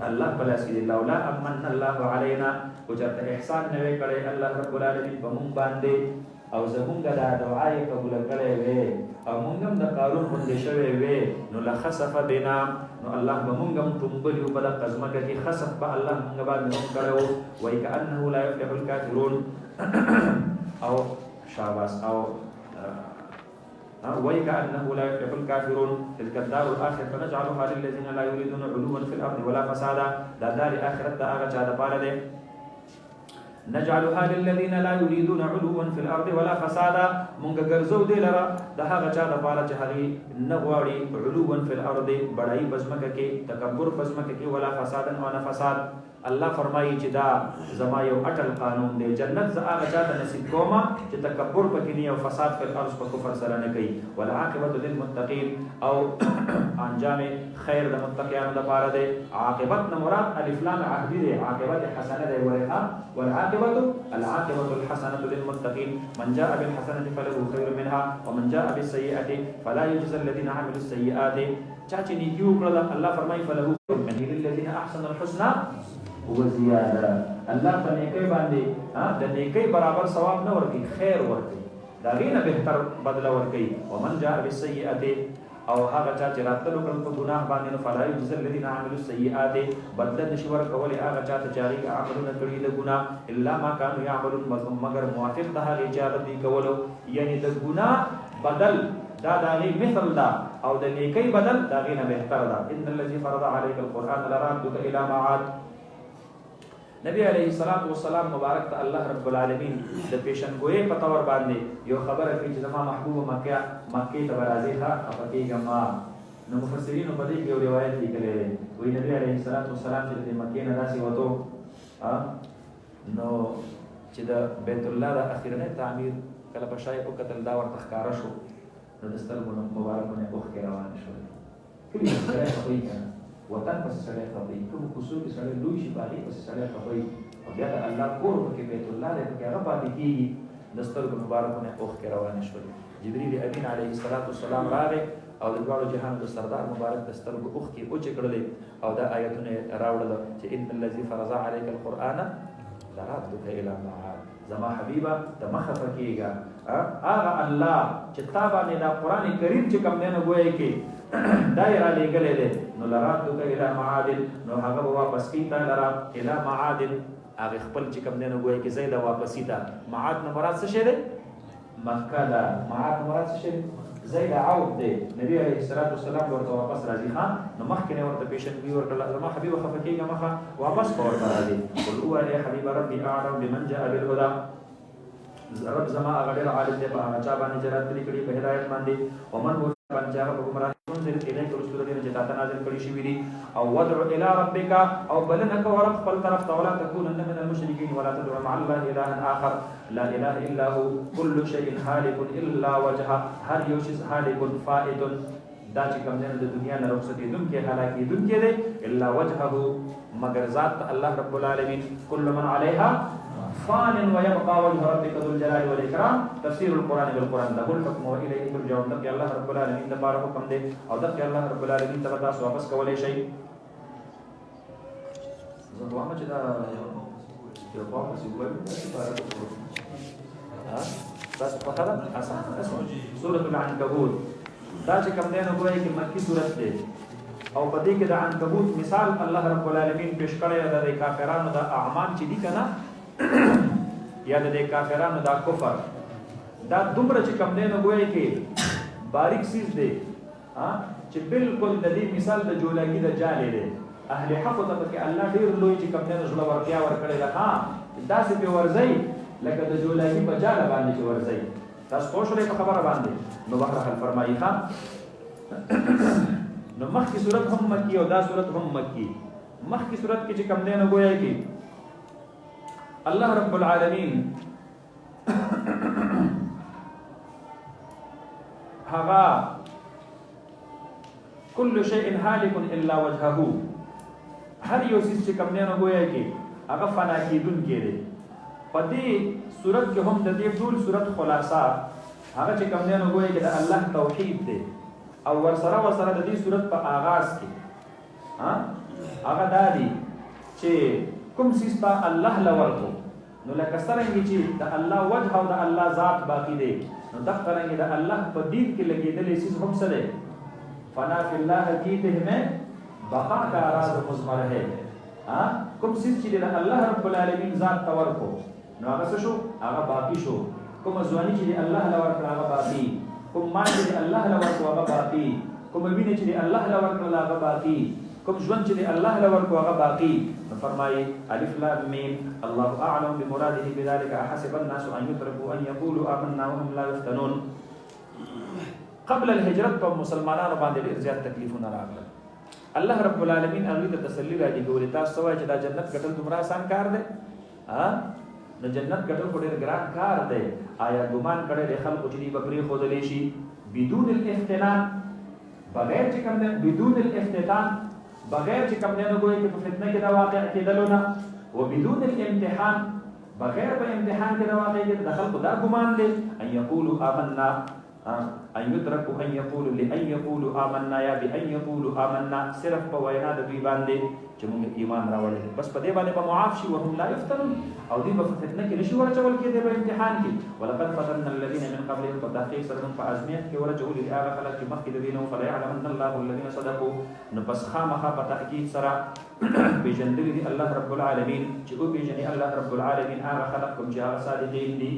الله بلاس کی لولا امن الله علينا وجرت احسان نه کړي الله رب العالمین په مونږ باندې او زمونږ د دعای قبول کړي وي او مونږ هم د قارون باندې شوي وي نو لخسف بنا نو الله به مونږ هم تنبلي په د قزمکه کې خسف به الله مونږ باندې کړو وای کأنه لا يفلح الكافرون او شاباس او وای کأنه لا يفلح الكافرون تلك الدار الاخره فنجعلها للذين لا يريدون علوا في الارض ولا فسادا دا دار اخرت دا هغه چا د پاره ده نجعلها للذين لا يريدون علوا في الارض ولا فسادا مونږ ګرځو دي لره د هغه چا د پاره چې هغه نه غواړي علوا في الارض بڑای پزمکه کې تکبر پزمکه کې ولا فسادا او نه فساد الله فرمایي چې دا زما یو اٹل قانون دی جنت ز هغه چا ته نصیب کوما چې تکبر پکې نه او فساد په الارض په کفر سره نه کوي والعاقبه للمتقين او انجام خیر د متقینانو لپاره دی عاقبت نه مراد الف لام عهدی دی عاقبت حسنه دی ورها والعاقبه الحسنه للمتقين من جاء بالحسنه فله خير منها ومن جاء بالسيئه فلا يجزى الذين عملوا السيئات چاچې نیکی وکړه الله فرمایي فله من للذين احسنوا الحسنى وزياده الله په نیکی باندې د نیکی برابر ثواب نه ورکړي خیر ورکړي دا غینه بهتر بدله ورکړي ومن جاء بالسيئه او هغه چې راتلو کړه په ګناه باندې نو فلا يجزى الذين عملوا السيئات بدل نشي ورکول هغه چې عملونه کړی د ګناه الا ما كانوا يعملون مگر موافق ته هغه چې دي کولو یعنی د ګناه بدل دا داغي مثل دا او د نیکی بدل داغي نه بهتر دا ان الذي فرض عليك القران لرادك الى معاد نبی علیہ الصلوۃ والسلام مبارک ته الله رب العالمین د پیشنګوئی په تور باندې یو خبره کوي چې زما محبوب مکه ته راځي ښه افقېږه ما نو مفسرین په دې کې یو روایت لیکلی دی وایي نبی علیہ الصلوۃ والسلام چې د مکې نه داسې وته نو چې د بیت الله د اخرنۍ تعمیر کله په شای او کتل دا ورته ښکاره شو نو د سترګو مبارکونه اوښکې روانې شولې کلي سړی خپوي که نه وطن پس سړی خپوي کوم کوڅو کې سړی لوی شي په هغې پسې سړی خپوي او بیا د الله کور پکې بیت الله دی پکې هغه پاتې کېږي د سترګو مبارکونه اوښکې روانې شولې جبریل امین علیه السلام راغی او د دواړو جهانو د سردار مبارک د سترګو اوښکې اوچې کړلې او دا آیتونه یې راوړل چې ان الذي فرض عليك القرآن لرادك الى معاد زما حبیبه د مخه پکېږه هغه الله چې تا باندې دا قرآن کریم چې کوم دی نو ګویا کې دا یې رالیږلی دی نو لرادک الی معاد نو هغه به واپس کړي تا لره الی معاد هغې خپل چې کوم دی نو ګویا کې ځای د واپسي ته معاد نه مراد څه شی دی مکه ده معاد نه مراد څه شی دی ځای د عود دی نبي علیه السلام ورته واپس راځي ښه نو مخکې نه ورته پیشنګوي ورکړله زما حبیبه خفه کېږه مخه واپس به ورته راځي قل ووایه ای حبیبه ربي اعلم بمن جاء بالهدى رب زما هغه ډېر عالم دی په هغه چا باندې چې راتلي کړي په هدایت باندې ومن هو باندې چې هغه په ګمراهۍ منزل الیک رسول دین چې تاته نازل کړي شوي دي او ودع الی ربک او بلنه کوه رب خپل طرف ته ولا تکونن من المشرکین ولا تدع مع الله الها آخر لا اله الا هو كل شيء هالك الا وجهه هر یو شی هالک فائت دا چې کوم نه د دنیا نه رخصتېدونکی هلاکېدونکی دی الا وجهه مگر ذات الله رب العالمین كل من عليها فان ويبقى وجه ربك ذو الجلال والاكرام تفسير القران بالقران له الحكم واليه ترجعون دغه الله رب العالمین د بار حکم دی او دغه الله رب العالمین ته تاسو واپس کولای شئ زه وایم چې دا یو په څه وایي تاسو وخلا اسان سورۃ العنکبوت دا چې کوم دی نو ګویا کې مکی سورۃ دی او په دې کې د عنکبوت مثال الله رب العالمین پیش کړی د کافرانو د اعمال چې دي کنه یا د کافرانو د کفر دا دومره چې کوم دی نو ګویا کې باریک سیز دی چې بالکل د دې مثال د جولاګي د جالې دی اهل حق ته کې الله ډیر لوی چې کوم دی نو زړه ورتیا ورکړي دا داسې په ورځي لکه د جولاګي په جاله باندې چې ورځي تاسو پوه شئ په خبره باندې نو بهر فرمایي ښا نو مخکې صورت هم مکی او دا صورت هم مکی مخکې صورت کې چې کوم دی نو ګویا کې الله رب العالمین هغه كل شيء هالك الا وجهه هر یو څه چې کوم دی نو ګویا کې هغه فنا کیدونکی دی په دې صورت کې هم د دې ټول صورت خلاصہ هغه چې کوم دی نو ګویا کې د الله توحید دی او ورسره د دې صورت په آغاز کې هغه دا دی چې کوم څه په الله لورکو نو لکه څنګه چې د الله وجه او د الله ذات باقی دی نو د څنګه د الله په دین کې لګیدلې څه هم سره فنا فی الله جیته میں بقا کا راز مضمر ہے کوم څه چې د الله رب العالمین ذات تورکو نو هغه شو هغه باقی شو کوم ځواني چې الله لورکو هغه باقی کوم مال چې الله لورکو هغه باقی کوم وینه چې الله لورکو هغه باقی کوم ژوند چې الله لورکو هغه باقی فرمایي الف لام میم الله اعلم بمراده بذلك حسب الناس ان يتركوا ان يقولوا آمنا وهم لا يفتنون قبل الهجرت په مسلمانانو باندې ډیر زیات تکلیفونه راغلل الله رب العالمین هغه ته تسلی راځي ګوري تاسو وایي چې دا جنت ګټل دومره آسان کار دی نو جنت ګټل ډیر ګران کار دی آیا ګمان کړي د خلکو چې دی بکری خودلې شي بدون الافتنان بغیر چې کوم بدون الافتتان بغیر چې کوم نه کوئی په فتنه کې دا واقع کېدلونه او بدون الامتحان بغیر په امتحان کې دا واقع کې دخل خدا ګمان دي ان يقولوا آمنا ان يتركوا ان يقولوا لان يقولوا آمنا یا بان يقولوا آمنا صرف په وینا د دوی باندې چې موږ ایمان راوړل بس په دې باندې به معاف شي وهم لا يفتنون او دې په فتنه کې نشي ورچول کېدی په امتحان کې ولقد فتنا الذين من قبلهم فتحقيق سرهم فازميت کې ورچول دي هغه خلک چې مخکې د دینو فليعلمن الله الذين صدقوا نو پس خامخا په تحقیق سره بجندل دي الله رب العالمین چې او بجني الله رب العالمین هغه خلق کوم چې هغه صادقین دي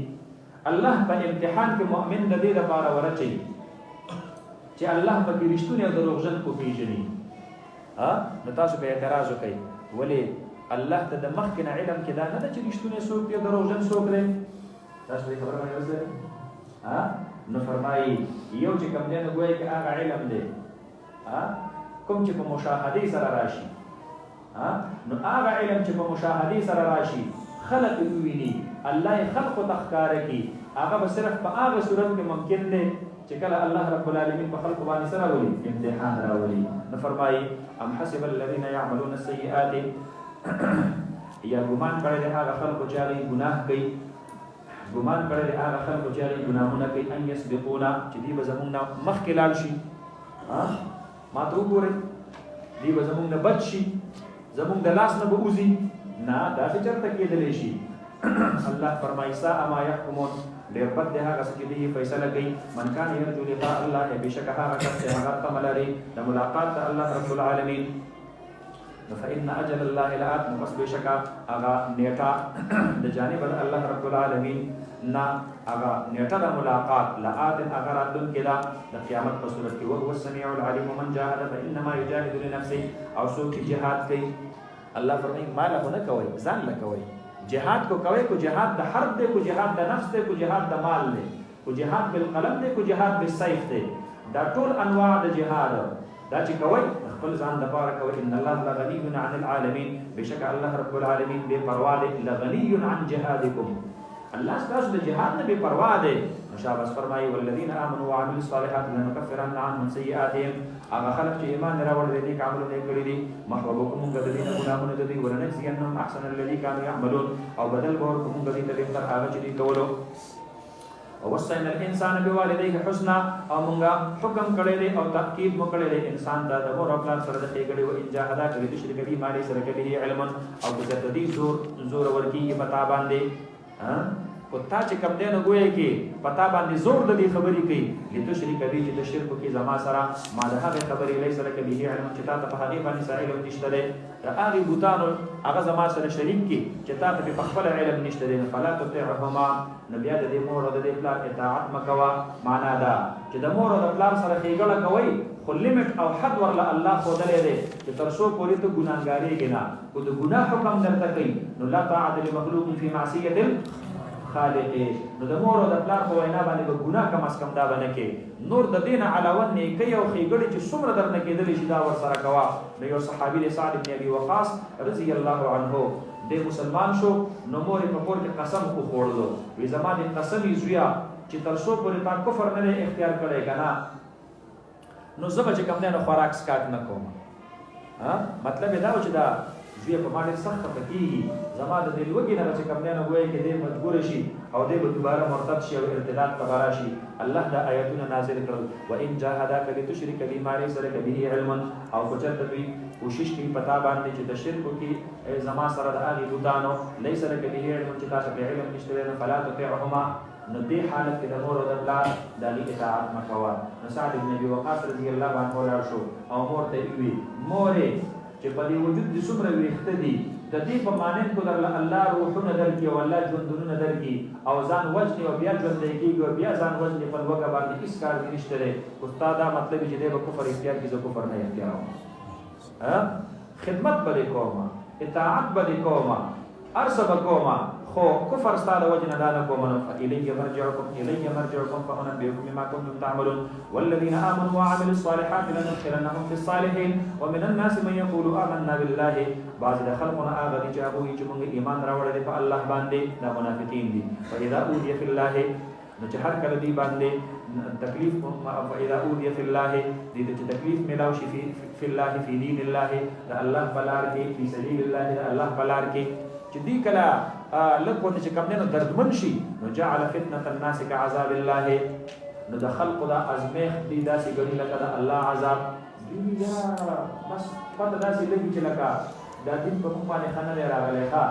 الله په امتحان کې مؤمن د دې لپاره ورچي چې الله په کې رښتونه او دروغجن کو پیژني نو تاسو به اعتراض وکړئ ولی الله ته د مخکنه علم کې دا نه ده چې رښتونه څوک دی دروغجن څوک دی تاسو به خبره مې وځه نو فرمایي یو چې کوم دی نو ګویا کې هغه علم دی کوم چې په مشاهده سره راشي نو هغه علم چې په مشاهده سره راشي خلق ویني الله خلق تخکار کی هغه به صرف په هغه صورت کې ممکن دی چې کله الله رب العالمین په خلق باندې سره ولي امتحان راولي نو فرمایي ام حسب الذين يعملون السيئات یا ګمان کړی هغه خلق چې هغه ګناه کوي ګمان کړی هغه خلق چې هغه ګناهونه کوي ان يسبقونا چې دی به زمونږ مخکې لاړ شي ما ته وګورئ دی به زمونږ نه بچ شي زمونږ د لاس نه به وځي نه داسې چېرته کېدلی شي الله فرمایي ساء ما يحكمون ډېر بد دی هغه څه چې دوی فیصله کوي من کان یرجو لقاء الله بېشکه هغه کس چې هغه تمه لري د ملاقات د الله رب العالمین فإن أجل الله لآت پس بېشکه هغه نیټه د جانب د الله رب العالمین نه هغه نیټه د ملاقات لآت هغه راتلونکې ده د قیامت په صورت کې وهو السمیع العلیم من جاهد فإنما یجاهد لنفسه او څوک چې جهاد کوي الله فرمایي ما له نه کوئ ځان له کوئ جهاد کو کوي کو جهاد د حرب دی کو جهاد د نفس دی کو جهاد د مال دی کو جهاد بالقلم دی کو جهاد بالسيف دی دا ټول انواع د جهاد دا چې کوي خپل ځان د پاره کوي ان الله لغنی عن العالمین بشک الله رب العالمین بے پروا دی لغنی عن جهادکم الله ستاسو د جهاد نه بے پروا دی مشابه فرمایي والذین آمنوا وعملوا الصالحات لنكفرن عنهم سیئاتهم هغه خلک چې ایمان راوړل دي عملونه کړی دي محبوبکم موږ د دې ګناهونه د دې ورنځينهم احسن الذي كانوا يعملون او بدل ورکوم موږ دې ته تر هغه چې دي کولو او وصینا الانسان بوالديه حسنا او موږ حکم کړی دی او تاکید مو کړی دی انسان ته د مور او پلار سره د ښېګړې او انجاهدا کړی د شرک دی مالي سره کړی علم او د دې زور ورکی پتا باندې کو تا چې کم دی نو ګویا کې پتا باندې زور د دې خبرې کوي لتشرک بي چې د شرک کې زما سره ما د هغې خبرې لیس لک به علم چې تا ته په هغې باندې څه علم نشته دی د هغې بوتانو هغه زما سره شریک کړي چې تا ته په خپله علم نشته دی فلا تطعهما نو بیا د دې مور او د دې پلار اطاعت مه کوه معنا ده چې د مور او د پلار سره ښېګړه کوئ خو لیمټ او حد ورله الله ښودلی دی چې تر څو پورې ته ګناهګارېږې نه خو د ګناه حکم درته کوي نو لا طاعت لمخلوق فی معصیة الخالق نو د مور او د پلار په وینا باندې به ګناه کم از کم دا به نه کې نور د دې نه علاوه نیکۍ او ښېګړې چې څومره درنه کېدلی شي دا ورسره کوه نو یو صحابي دی سعد بن ابي وقاص رضی الله عنه دی مسلمان شو نو مور یې په کور کې قسم وخوړلو وایي زما د قسمې زویه چې تر څو پورې تا کفر نه دی اختیار کړی که نه نو زه به چې کوم دی نو خوراک سکاک نه کوم مطلب یې دا و چې دا زویه په ما ډېر سخت خفه کېږي زما د دې لوږې نه به چې کوم دی نو ګویا کې دی مجبوره شي او دی به دوباره مرتد شي او ارتداد ته به راشي الله دا آیتونه نازل کړل وان جاهداک لتشرک بي ما ليس لك به علم او که چېرته دوی کوشش کوي په تا باندې چې د شرک وکړي زما سره د هغې بوتانو لیس لك به علم چې تاسو په علم نشته دی نو فلا تطعهما نو دې حالت کې د مور او د پلار د هغې اطاعت مه کوه نو سعد بن ابي وقاص رضي الله عنه ولاړ شو او مور ته یې وویل مورې چې په دې وجود دې څومره ویښته دي د دې په مانند کو درله الله روحونه درکړي او الله ژوندونونه درکړي او ځان وژني او بیا ژوندی کېږي او بیا ځان وژني په لوږه باندې هېڅ کار دې نشته دی خو ستا دا مطلب چې دی به کفر اختیار کړي زه کفر نه اختیاروم خدمت به دې کومه اطاعت به دې کومه هر څه به کومه خو کفر ستا د وجې نه دا نه کوم نو فإلي مرجعكم فأنبئكم بما كنتم تعملون والذين آمنوا وعملوا الصالحات لندخلنهم في الصالحين ومن الناس من يقول آمنا بالله بعض د خلقنا هغه دي چې هغوی چې موږ ایمان راوړی دی په الله باندې دا منافقین دي فإذا أوذي في الله نو چې هر کله دی باندې تکلیف فإذا أوذي في الله دې چې تکلیف میلاو شي في الله في دین الله د الله په لار کې في سبیل الله د الله په لار کې چې دی کله لږ ورته چې کوم دی نو دردمن شي نو جعل فتنة الناس كعذاب الله نو د خلقو دا ازمیښت دی داسې ګڼي لکه د الله عذاب دوی یا بس پته داسې لګي چې لکه دا دین په موږ باندې ښه نه دی راغلی ښه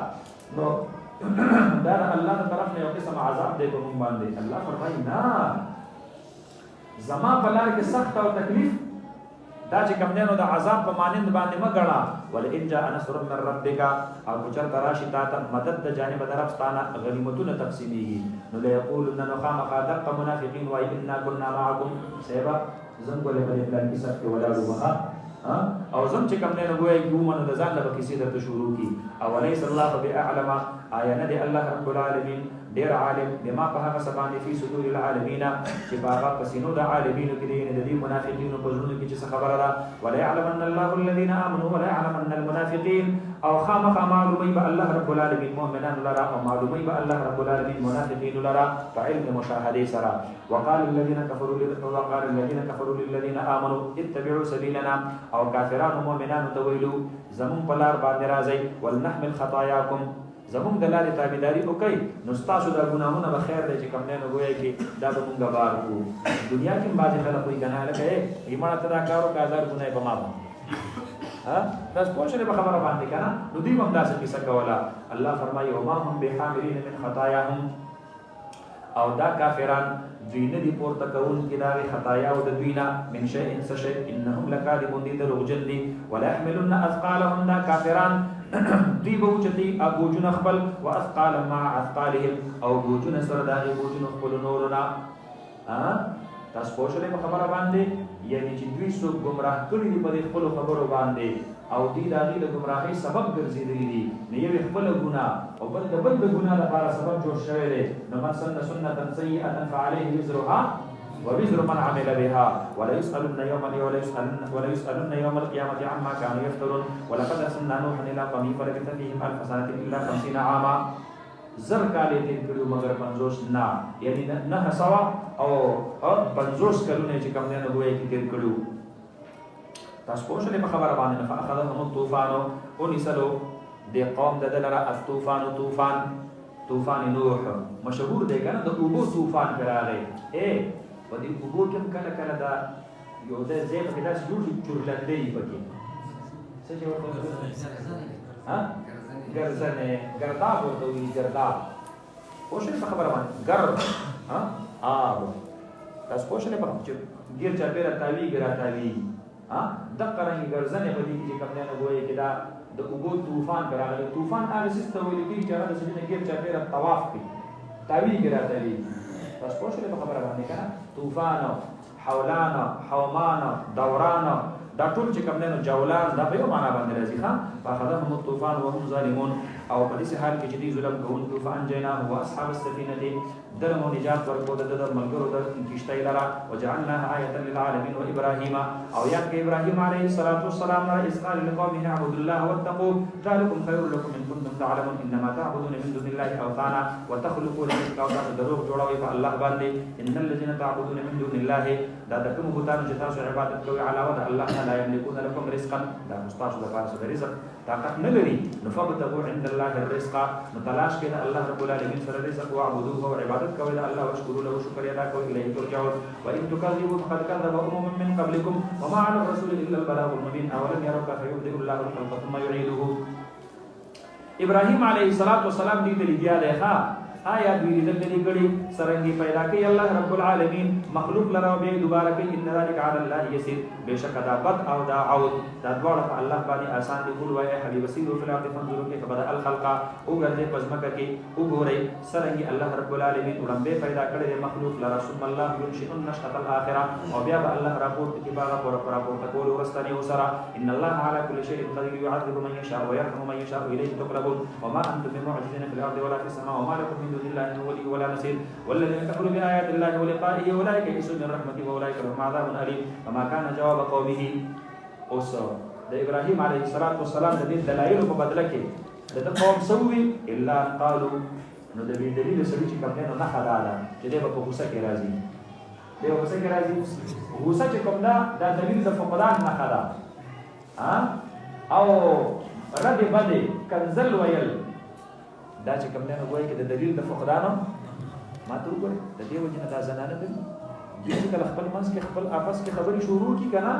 نو دا د الله د طرف نه یو قسم عذاب دی په موږ باندې الله فرمایي نه زما په لار کې سخت او تکلیف دا چې کوم دی نو د عذاب په مانند باندې مه ګڼه ولئن جاء نصر من ربک او که چېرته راشي تا ته مدد د جانب د رب ستانه غنیمتونه تقسیمیږي نو لیقولن نو خامخا دقه منافقین وایي انا کنا معکم صحیبه زم ګولې په دې پلان کې صف کې ولاړو مه او زم چې کوم دی نو ګویا کې ومنو د ځان نه به کیسې درته شروع کړي اولیس الله باعلم آیا نه دی الله رب العالمین ډېر عالم بما په هغه څه باندې فی صدور العالمین چې په هغه پسینو د عالمینو کې دی د دې منافقینو په زړونو کې چې څه خبره ده وليعلمن الله الذين آمنوا وليعلمن المنافقین او خامخا معلومي به الله رب العالمین مؤمنان لرا او معلومي به الله رب العالمین منافقین لرا په علم مشاهده سره وقال الذين كفروا للذين آمنوا اتبعوا سبيلنا او کافرانو مؤمنانو ته ویلو زمون په لار باندې راځئ ولنحمل خطاياكم زمون د لارې تابعداري وکړئ نو ستاسو دا ګناهونه به خیر دی چې کوم دی نو ګویا کې دا به مونږ بار کړو دنیا کې هم بعضې خلک وایي که نه هلکه ایمانه ته دا کار وکړه 1000 ګناه یې په ما باندې تاسو پوه شولې په خبره باندې که نه نو دوی به هم داسې کیسه کوله الله فرمایي وما هم بحاملین من خطایاهم او دا کافران دوی نه دي پورته کوونکي د هغې خطایاو د دوی نه من شیء څه شی انهم لکاذبون دي دروغجن دي ولیحملن اثقالهم دا کافران دوی به اوچتي بوجونه خپل واثقالا مع اثقالهم او بوجونه سره د هغې بوجونو خپلو نورو نه تاسو پوه شولې په خبره باندې یعنې چې دوی څوک ګمراه کړي دي په دې خپلو خبرو باندې او دوی د هغې د ګمراهۍ سبب ګرځېدلي دي نو یو یې خپله ګناه او بل د بل د ګناه لپاره سبب جوړ شوی دی نو من سن سنة سیئة فعليه وزرها ووزر من عمل بها وليسألن يوم القيامة عما كانوا يفترون ولقد أرسلنا نوحا إلى قومه فلبث فيهم 1000 سنة إلا 50 عاما زر کالې تېر کړي مګر 50 نه یعنې 900 او 50 کلونه چې کوم دی نو ګویا کې تېر کړي تاسو پوه شولې په خبره باندې فأخذهم الطوفان ونیسلو دې قوم د ده لره الطوفان طوفان نوح مشهور دی که نه د اوبو طوفان پرې راغی په دې اوبو کې هم کله کله دا یو ځای پکې داسې جوړ شي چورلنډۍ پکې څه چې ورته ګرځنې ګرداب ورته وایي ګرداب پوښتنه په خبره باندې ګر ها آب تاسو پوښتنه په چې ګیر چا پیرا تاوی ګرا تاوی ها د قرنګ ګرځنه په دې کې کوم نه وایي کې دا د اوبو طوفان راغلی طوفان هغه سیستم ویل کېږي چې هغه د سړي ګیر چا پیرا طواف کوي تاوی ګرا تاوی تاسو پوښتنه په خبره باندې کنه طوفان حولان حومان دوران دا ټول چې کوم نه جولان دا په یو معنا باندې راځي ښا فاخذهم الطوفان وهم ظالمون او په دې حال کې چې دې ظلم کوونکو فانجینا هو اصحاب السفينه درمو نجات ورکو د ملګرو د کشتۍ لرا وجعلناها آیه للعالمین وابراهیم او یا کې ابراهیم علیه السلام را اسقال لقومه اعبدوا الله واتقوا ذلكم خير لكم ان كنتم تعلمون انما تعبدون من دون الله اوثانا وتخلقون اشياء دروغ جوړوي په الله باندې ان الذين تعبدون من دون الله دا د کوم بوتانو چې تاسو عبادت کوئ علاوه د الله نه لا یملکون لكم رزقا دا مستاسو د پاره د رزق طاقت نه لري نو فبتغوا عند الله الرزق نو تلاش کړه الله رب العالمین سره رزق او عبادت او عبادت کوي د الله وشکروا له شکر ادا کوي الیه ترجعون وان تكذبوا فقد كذب من قبلكم وما على الرسول الا البلاغ المبين اولم يروا كيف يبدئ الله الخلق ثم يعيده ابراهيم عليه السلام دې لګیا دی ها آیا دوی دې دې غړي سرنګي پیدا کوي الله رب العالمین مخلوق لرا به دوباره کوي ان ذلك على الله يسير بشک دا بد او دا عود دا دوړه په الله باندې آسان دي ګول وای حبيب سيدو فی الارض فانظروا كيف بدا الخلق او ګرځي پزماکه کې او ګوري سرنګي الله رب العالمین وړاندې پیدا کړي مخلوق لرا ثم الله ينشئ النشأة الاخره او بیا به الله راپورت کې باغ پر تقول ورستني وسرا ان الله على كل شيء قدير يعذب من يشاء ويرحم من يشاء اليه تقلبون وما انتم بمعجزين في الارض ولا في السماء وما لكم من دون الله ولي ولا نصير والذين كفروا بآيات الله ولقائه أولئك يئسوا من رحمته وأولئك لهم عذاب أليم فما كان جواب قومه اوس د ابراهيم عليه السلام د دې دلایل په بدله کې د قوم سوي الا قالوا نو د دې دلیل سره چې کوم نه خداله چې د په غوسه کې راځي د غوسه کې راځي غوسه چې کوم دا د دلیل د فقدان نه خدا او رد بده کنزل ویل دا چې کوم نه وایي چې د دلیل د فقدانو ما ته وګورئ د دې وجه نه دا زنانه دي چې کله خپل منځ کې خپل آپس کې خبرې شروع کی کنه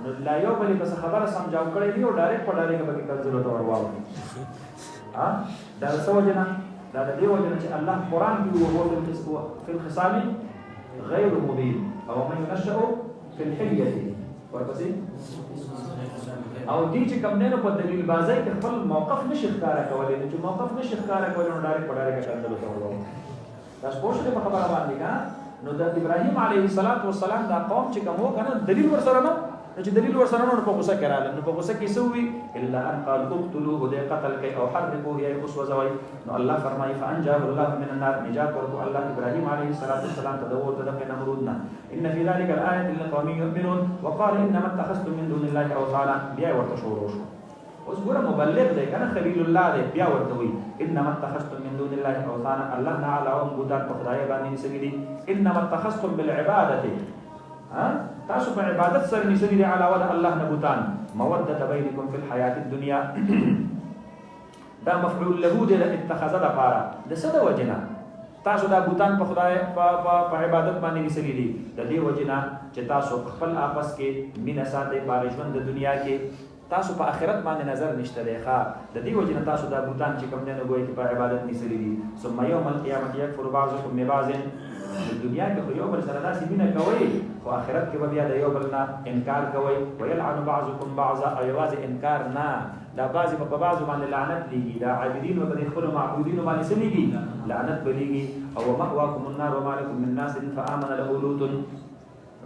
نو لا یو بلې بس خبره سمجاو کړی دی او ډایرکټ په ډایرکټ به کنځلو ته ورواو دا څه وجه نه دا د دې وجه نه چې الله قرآن کې وو في الخصام غير مبين او من ينشأ في الحلية ورپسې او دې چې کوم نه په دلیل بازی کې خپل موقف نشي ښکارا کولای چې موقف نشي ښکارا کولای نو ډایرکټ په ډایرکټ کنځلو ته ورواو دا پوښتنه په خبره باندې کا نو د ابراهيم عليه السلام دا قوم چې کوم کنه دلیل ورسره نه چې دلیل ورسره نه په غوسه کړه نو په غوسه کې سوي الا ان قال اقتلوه ده قتل کوي او حرقوه یا وسوځوي نو الله فرمایي فانجاه الله من النار نجات ورکو الله ابراهيم عليه السلام تدور د نمرودنا ان في ذلك الايه لقوم يؤمنون وقال انما اتخذتم من دون الله اوثانا بیا ورته شروع شو اوس ګوره مبلغ دی کنه خلیل الله دی بیا ورته وي انما اتخذتم من دون الله اوثانا الله نه علاوه بوتان په خدای باندې سګدي انما اتخذتم بالعباده تاسو په عبادت سره نسګدي علاوه د الله نه بوتان موده بینکم فی الحیات الدنیا دا مفعول له د اتخذ د پاره د څه د وجنه تاسو دا بوتان په خدای په عبادت باندې نسګدي د دې وجنه چې تاسو خپل آپس کې مینه ساتي په ژوند د دنیا کې تاسو په آخرت باندې نظر نشته دی ښا د دې وجه نه تاسو دا بوتان چې کوم نه غوي چې په عبادت نسري دي ثم يوم القيامه يكفر بعضكم ببعض د دنیا کې خو یو بل سره داسې مینه کوي خو آخرت کې به بیا د یو بل نه انکار کوي ويلعن بعضكم بعضا او یوازې انکار نه دا بعضی په بعضو باندې لعنت لګي دا عابدین او د خپل معبودین باندې سميږي لعنت بلېږي او مأواكم النار وما لكم من ناس فآمن له لوط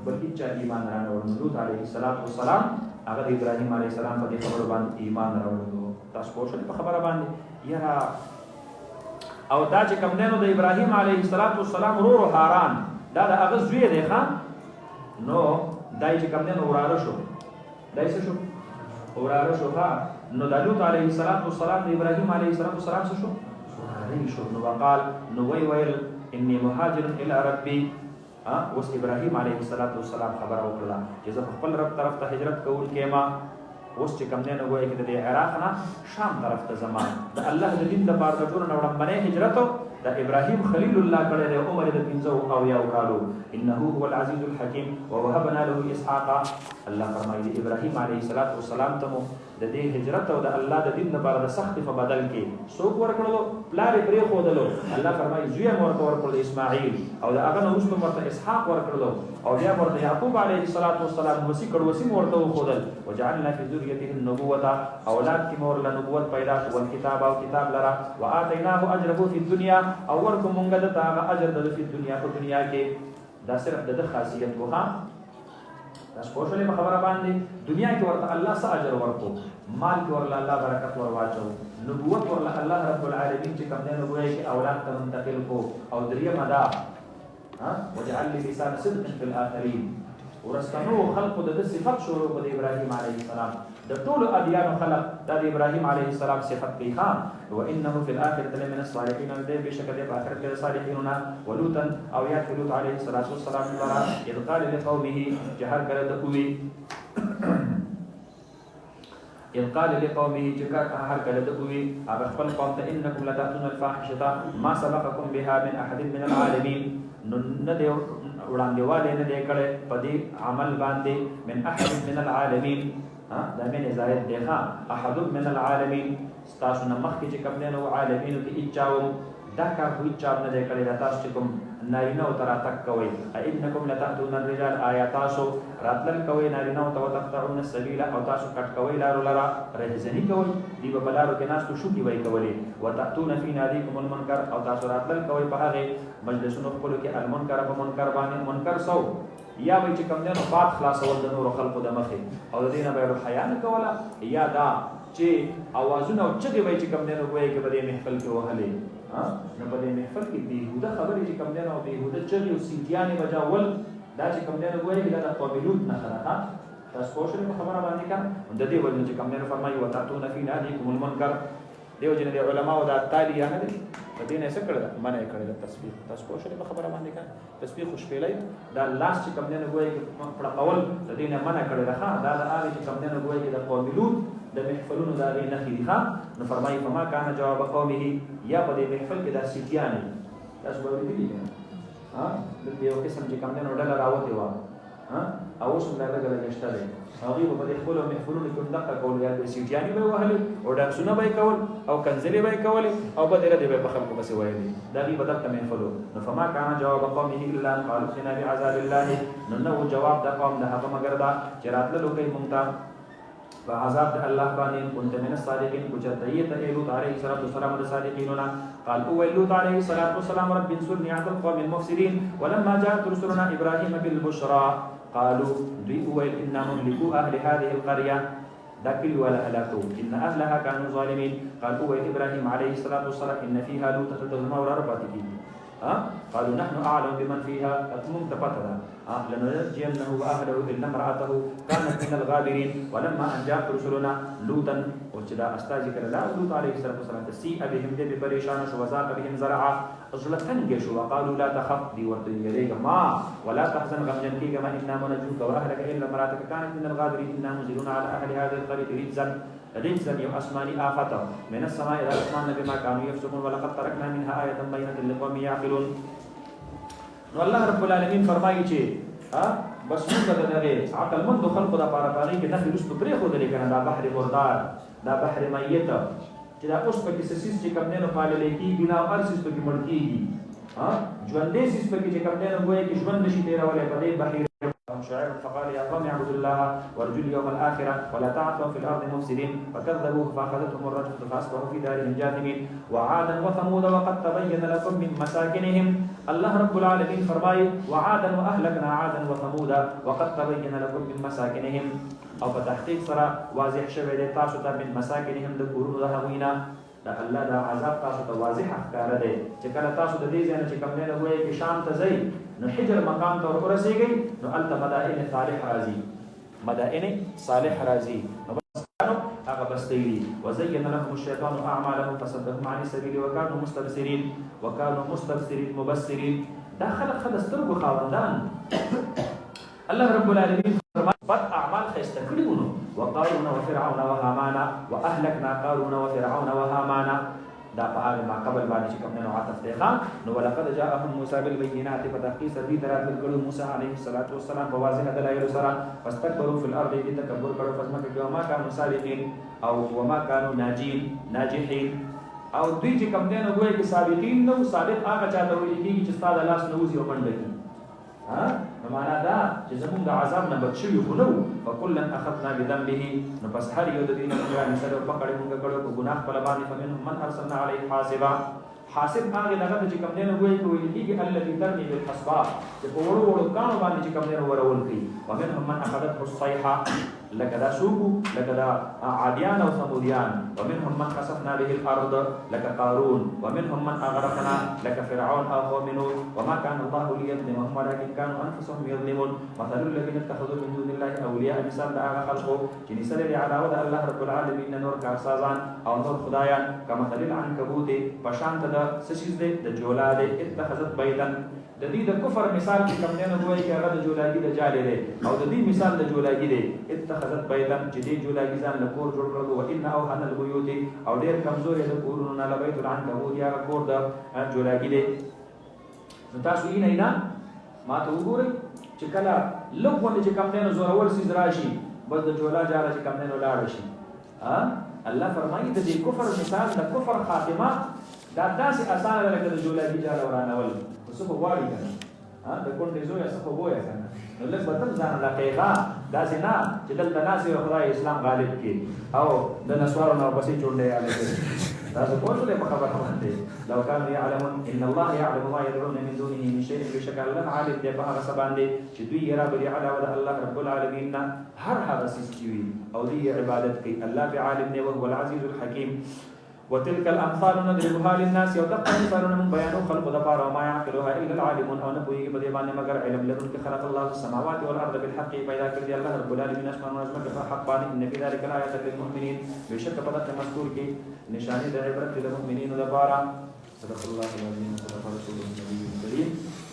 بلکې چې ایمان راوړ لوط علیه السلام هغه د ابراهيم عليه السلام په دې خبرو باندې ایمان راوړلو تاسو پوښتنه په خبره باندې یاره او دا چې کوم نو د ابراهيم عليه السلام ورو هاران دا د هغه زوی دی ښا نو دای چې کوم نو وراره شو دای څه شو وراره شو ها نو د لوط عليه السلام د ابراهيم عليه السلام شو وراره شو نو وقال نو ویل اني مهاجر الى ربي اوس ابراهيم عليه السلام خبر وکړه چې زه خپل رب طرف ته هجرت کوم کېما اوس چې کوم نه غوي کې د عراق نه شام طرف ته زما د الله د دین د بار د ټول نوړم باندې هجرت دا ابراهيم خليل الله کړه د عمر د 15 او یو کالو انه هو العزيز الحكيم ووهبنا له اسحاق. الله فرمایي ابراهيم عليه السلام ته د دې هجرت او د الله د دین لپاره د سخت په بدل کې څوک ورکړلو پلار پرې خودلو. الله فرمایي زوی ورته ورکړل اسماعیل او د هغه نو وروسته ورته اسحاق ورکړلو او بیا ورته یعقوب عليه السلام وسی کړه وسی ورته خودل. وجعلنا في ذريته النبوة اولاد کی مور له نبوت پیدا او کتاب او کتاب لرا واتیناه اجره في الدنيا او ورکو مونږ د تا اجر د په دنیا په دنیا کې. دا صرف د خاصیت وها دا سپوږلې په خبره باندې دنیا کې ورته الله څه اجر ورکو، مال کې ورله الله برکت ورواچو، نبوت ورله الله رب العالمین چې کوم دی نبوت کې اولاد ته منتقل کو. او دریم ادا وجعل لي لسان صدق في الاخرين ورستنو خلق د صفات شروع په ابراهيم عليه السلام د ټول اديان خلق د ابراهيم عليه السلام صفات په خان وانه في الاخره لمن الصالحين دې بشکره په اخرت کې صالحین ولوطا او یا لوط عليه السلام لرا اذ قال لقومه جهر کړه د قوي إذ قال لقومه جكاك هر كلا دقوي أبخبل قوم إنكم لتأتون الفاحشة ما سبقكم بها من أحد من العالمين نديو وړاندېواله نه دی کړی په دې عمل باندې من احد من العالمین. دا من زائد دی احد من العالمین تاسو نه مخکې چې کوم دی نو عالمینو کې اچاوم دا کار خو اچاو نه دی کړی دا تاسو چې کوم نارینه او تر اتک کوئ انکم لتأتون الرجال آیا تاسو راتلل کوئ نارینه او وتقطعون السبیل او تاسو کټ کوئ لارو لرا رهزنی کوئ دی په بلارو کې ناستو شو کی وای کولې وتأتون فی نادیکم المنکر او تاسو راتلل کوئ په هغه مجلسونو خپلو کې المنکر په منکر باندې منکر سو یا به چې کوم دی نو باد خلاصول د نور خلقو د مخې او د دینه به حیا نه کوله یا دا چې اوازونه او چغې وای چې کوم دی نو ګویا کې په دې محفل کې وهلې نو په دې محفل کې بیهوده خبرې چې کوم دی نو بیهوده چغې او سیټیانې بجاول دا چې کوم دی نو ګویا کې دا قابلیت نه خلاصه تاسو پوښتنه په خبره باندې کا د دې وجه چې کوم دی نو فرمایي وتاتون فی نادیکم المنکر دیو جن د علماء او د تالیه نه دي په دې نه څه کړل منع کړل تسبیح تاسو پوښتنه په خبره باندې کا تسبیح خوشپېلې دا لاس چې کوم دی نو ګویا کې په اول د دې نه منع کړل دا د هغه چې کوم دی نو ګویا کې د قابلیت د محفلونو دا غي نه خېخه نو فرمایي فما كان جواب قومه یا په دې محفل کې د سیټیانې تاسو به ویلي د یو قسم چې کوم نه ډله راوته و او اوس هم دا لګل نشته دی هغه په دې خپل محفلونو کې دقه کول یا د سیټیانې به وهلي او ډاکسونه به کول او کنځلې به کول او بدل دې به خلکو بس وایي دا غي بدل ته محفلو نو فما كان جواب قومه الا قالوا سنا بعذاب الله نو جواب د قوم د هغه مگر دا چې راتللو کوي مونږ فعذاب الله باني كنت من الصادقين كجتيت لوط عليه الصلاه والسلام الصادقين قال هو لوط عليه الصلاه والسلام رب انصرني على القوم المفسدين ولما جاءت رسلنا ابراهيم بالبشرى قالوا ذئوا انا مهلكوا اهل هذه القريه ذكر ولا هلاكوا ان اهلها كانوا ظالمين قال هو ابراهيم عليه الصلاه والسلام ان فيها لوطا تظلم وربتك قالوا نحن اعلم بمن فيها اتمم تفتها لننجينه واهله الا امراته كانت من الغابرين ولما ان جاءت رسلنا لوطا وجدا استاذ لا لوط عليه الصلاه والسلام تسيء بهم دي بپریشان شو وزاق بهم زرعا اجلتن شو وقالوا لا تخف دي ورته يليك ما ولا تحزن غم جنكي كما انا منجوك واهلك الا امراتك كانت من الغابرين انا منزلون على اهل هذه القريه رجزا يوم اسماني آفتا من السماء الى الاسمان بما كانوا يفسقون ولقد تركنا منها آية بينة لقوم يعقلون. نو الله رب العالمین فرمایي چې بس موږ دغه عقل مند خلق د پاره باندې کې نخې رستو پرې خو دلې کنه دا بحر مردار دا بحر میت چې دا اوس په کې سیس چې کوم نه پالل کېږي نه هر سیس په کې مړ کېږي ژوندې سیس په کې چې کوم نه وایي کې ژوند نشي تیرولای په دې بحر شعيب فقال يا قوم اعبدوا الله وارجوا اليوم الاخره ولا تعثوا في الارض مفسدين فكذبوه فاخذتهم الرجفه فاصبحوا في دارهم جاثمين وعادا وثمود وقد تبين لكم من مساكنهم. الله رب العالمين فرمائے وعادا واهلكنا عادا وثمود وقد تبين لكم من مساكنهم او په تحقیق سره واضح شوه د تاسو ته من مساکنهم د کورونو د هغوینا دا الله دا عذاب تاسو ته واضح ښکاره دی چې کله تاسو د دې ځای نه چې کوم نه وایي کې شام ته ځئ نو حجر مقام ته ورسېږئ نو هلته مدائن صالح راځي مدائن صالح راځي نو بس هغه بستې دي وزين لهم الشيطان اعمالهم فصدهم عن السبيل وكانوا مستبصرين مبصرين دا خلق سترګو خاوندان الله رب العالمين بد اعمال خسته کړیونه وقارون وفرعون وهامان واهلكنا قارون وفرعون وهامان دا په هغه ما قبل باندې چې کوم نه عطف دی ښا نو ولقد جاءهم موسی بالبينات فتحقيق سدي درات ګړو موسی عليه السلام په واضح دلایل سره واستكبروا في الارض تکبر کړو فسمه کې وما كانوا سابقين او وما كانوا ناجحين او دوی چې کوم نه وایي چې سابقین نو سابق هغه چاته وایي چې ستاسو لاس نوځي او منډه کی ها معنا دا چې زموږ د عذاب نه بچ شوي خو نو فکلن اخذنا بذنبه نو پس هر یو د دې نه موږ سره پکړې موږ کړو په ګناه خپل باندې فمنهم من ارسلنا عليه حاسبا حاسب هغه دغه چې کوم نه وایي چې الذي ترمي بالحسبا چې په وړو وړو کانو باندې چې کوم نه ورول کی ومنهم من اخذته الصيحه لکه دا سوقو لکه دا عادیان او ثمودیان ومنهم من خسفنا به الارض لکه قارون ومنهم من اغرقنا لکه فرعون او قوم نوح وما كان الله ليظلمهم ولكن كانوا انفسهم يظلمون مثل الذين اتخذوا من دون الله اولياء مثال دا هغه خلقو چې نسل لري علاوه د الله رب العالمین نور کارسازان او نور خدایان کمثل العنکبوت پشانت د سشیز د جولاد اتخذت بیتا د دې د کفر مثال چې کوم نه وایي چې هغه د جولاګي د جالي دی او د دې مثال د جولاګي دی اتخذت بیتا چې دې جولاګي ځان له کور جوړ کړو او ان او ان البيوت او ډېر کمزوري د کورونو نه لبیت العنکبوت یا کور د جولاګي دی نو تاسو یې نه ما ته وګورئ چې کله لږونه چې کوم نه زورور سیز راشي بس د جولا جاله چې کوم نه لاړ شي الله فرمایي د دې کفر مثال د کفر خاتمه دا داسې اسانه ده لکه د جولاګي جاله ورانول څه په واړی کنه د کونډې زوی څه په بویا کنه نو لږ بدل ځان لقیغا داسې نه چې دلته ناسې خدای اسلام غالب کړي او د نسوارو نه پسې چونډې یاله کړي تاسو پوښتنه په خبره باندې لو كانوا يعلمون ان الله يعلم ما يدعون من دونه من شيء بشك الله عالم دی په هغه سباندې چې دوی یې را بری علاوه د الله رب العالمین نه هر هغه څه چې وي او دوی عبادت کوي الله به عالم دی او هو العزيز الحكيم وتلك الامثال نضربها للناس يوتقى مثالنا من بيان خلق دبار وما يعقلها الا العالمون او نبوي بدي باندې مگر علم لدن کې خلق الله السماوات والارض بالحق پیدا کړی الله رب العالمین اسمان او ازمکه په حق باندې ان في ذلك الايات للمؤمنين بشک په دغه مذکور کې نشانه د عبرت للمؤمنین دبارا صدق الله العظیم صدق رسول النبي الكريم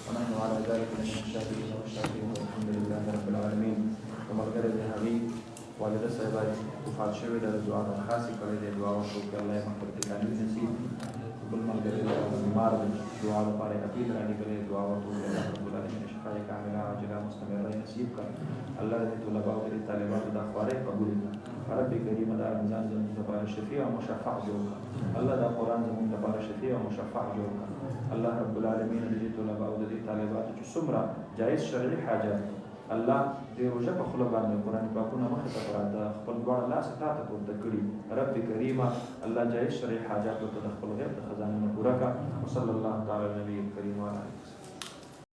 ونحن على ذلك من الشاهدين والشاكرين والحمد لله رب العالمين ومغفر الذهبي والد صاحب وفات شوی د دعا درخواست کړې د دعا او شکر الله مغفرت کامل نصیب بل ملګری د بیمار د دعا لپاره اپیل را نکړي دعا او ټول الله رب العالمین شفای کامله عاجله مستمره نصیب کړي الله دې طلباء او طالبات د خوارې قبول کړي رب کریم د رمضان زموږ لپاره شفیع او مشفع جوړ کړي الله د قران زموږ لپاره شفیع او مشفع جوړ کړي الله رب العالمین دې طلباء او طالبات چې څومره جائز شرعي حاجات الله دې روزه په خپل باندې قران پاکونه مخه ته پراته خپل ګوړ الله ستاسو ته ورته کړی رب کریم الله جائز شرعي حاجات ته خپل غیب د خزانه پورا کا صلی الله تعالی علیه و سلم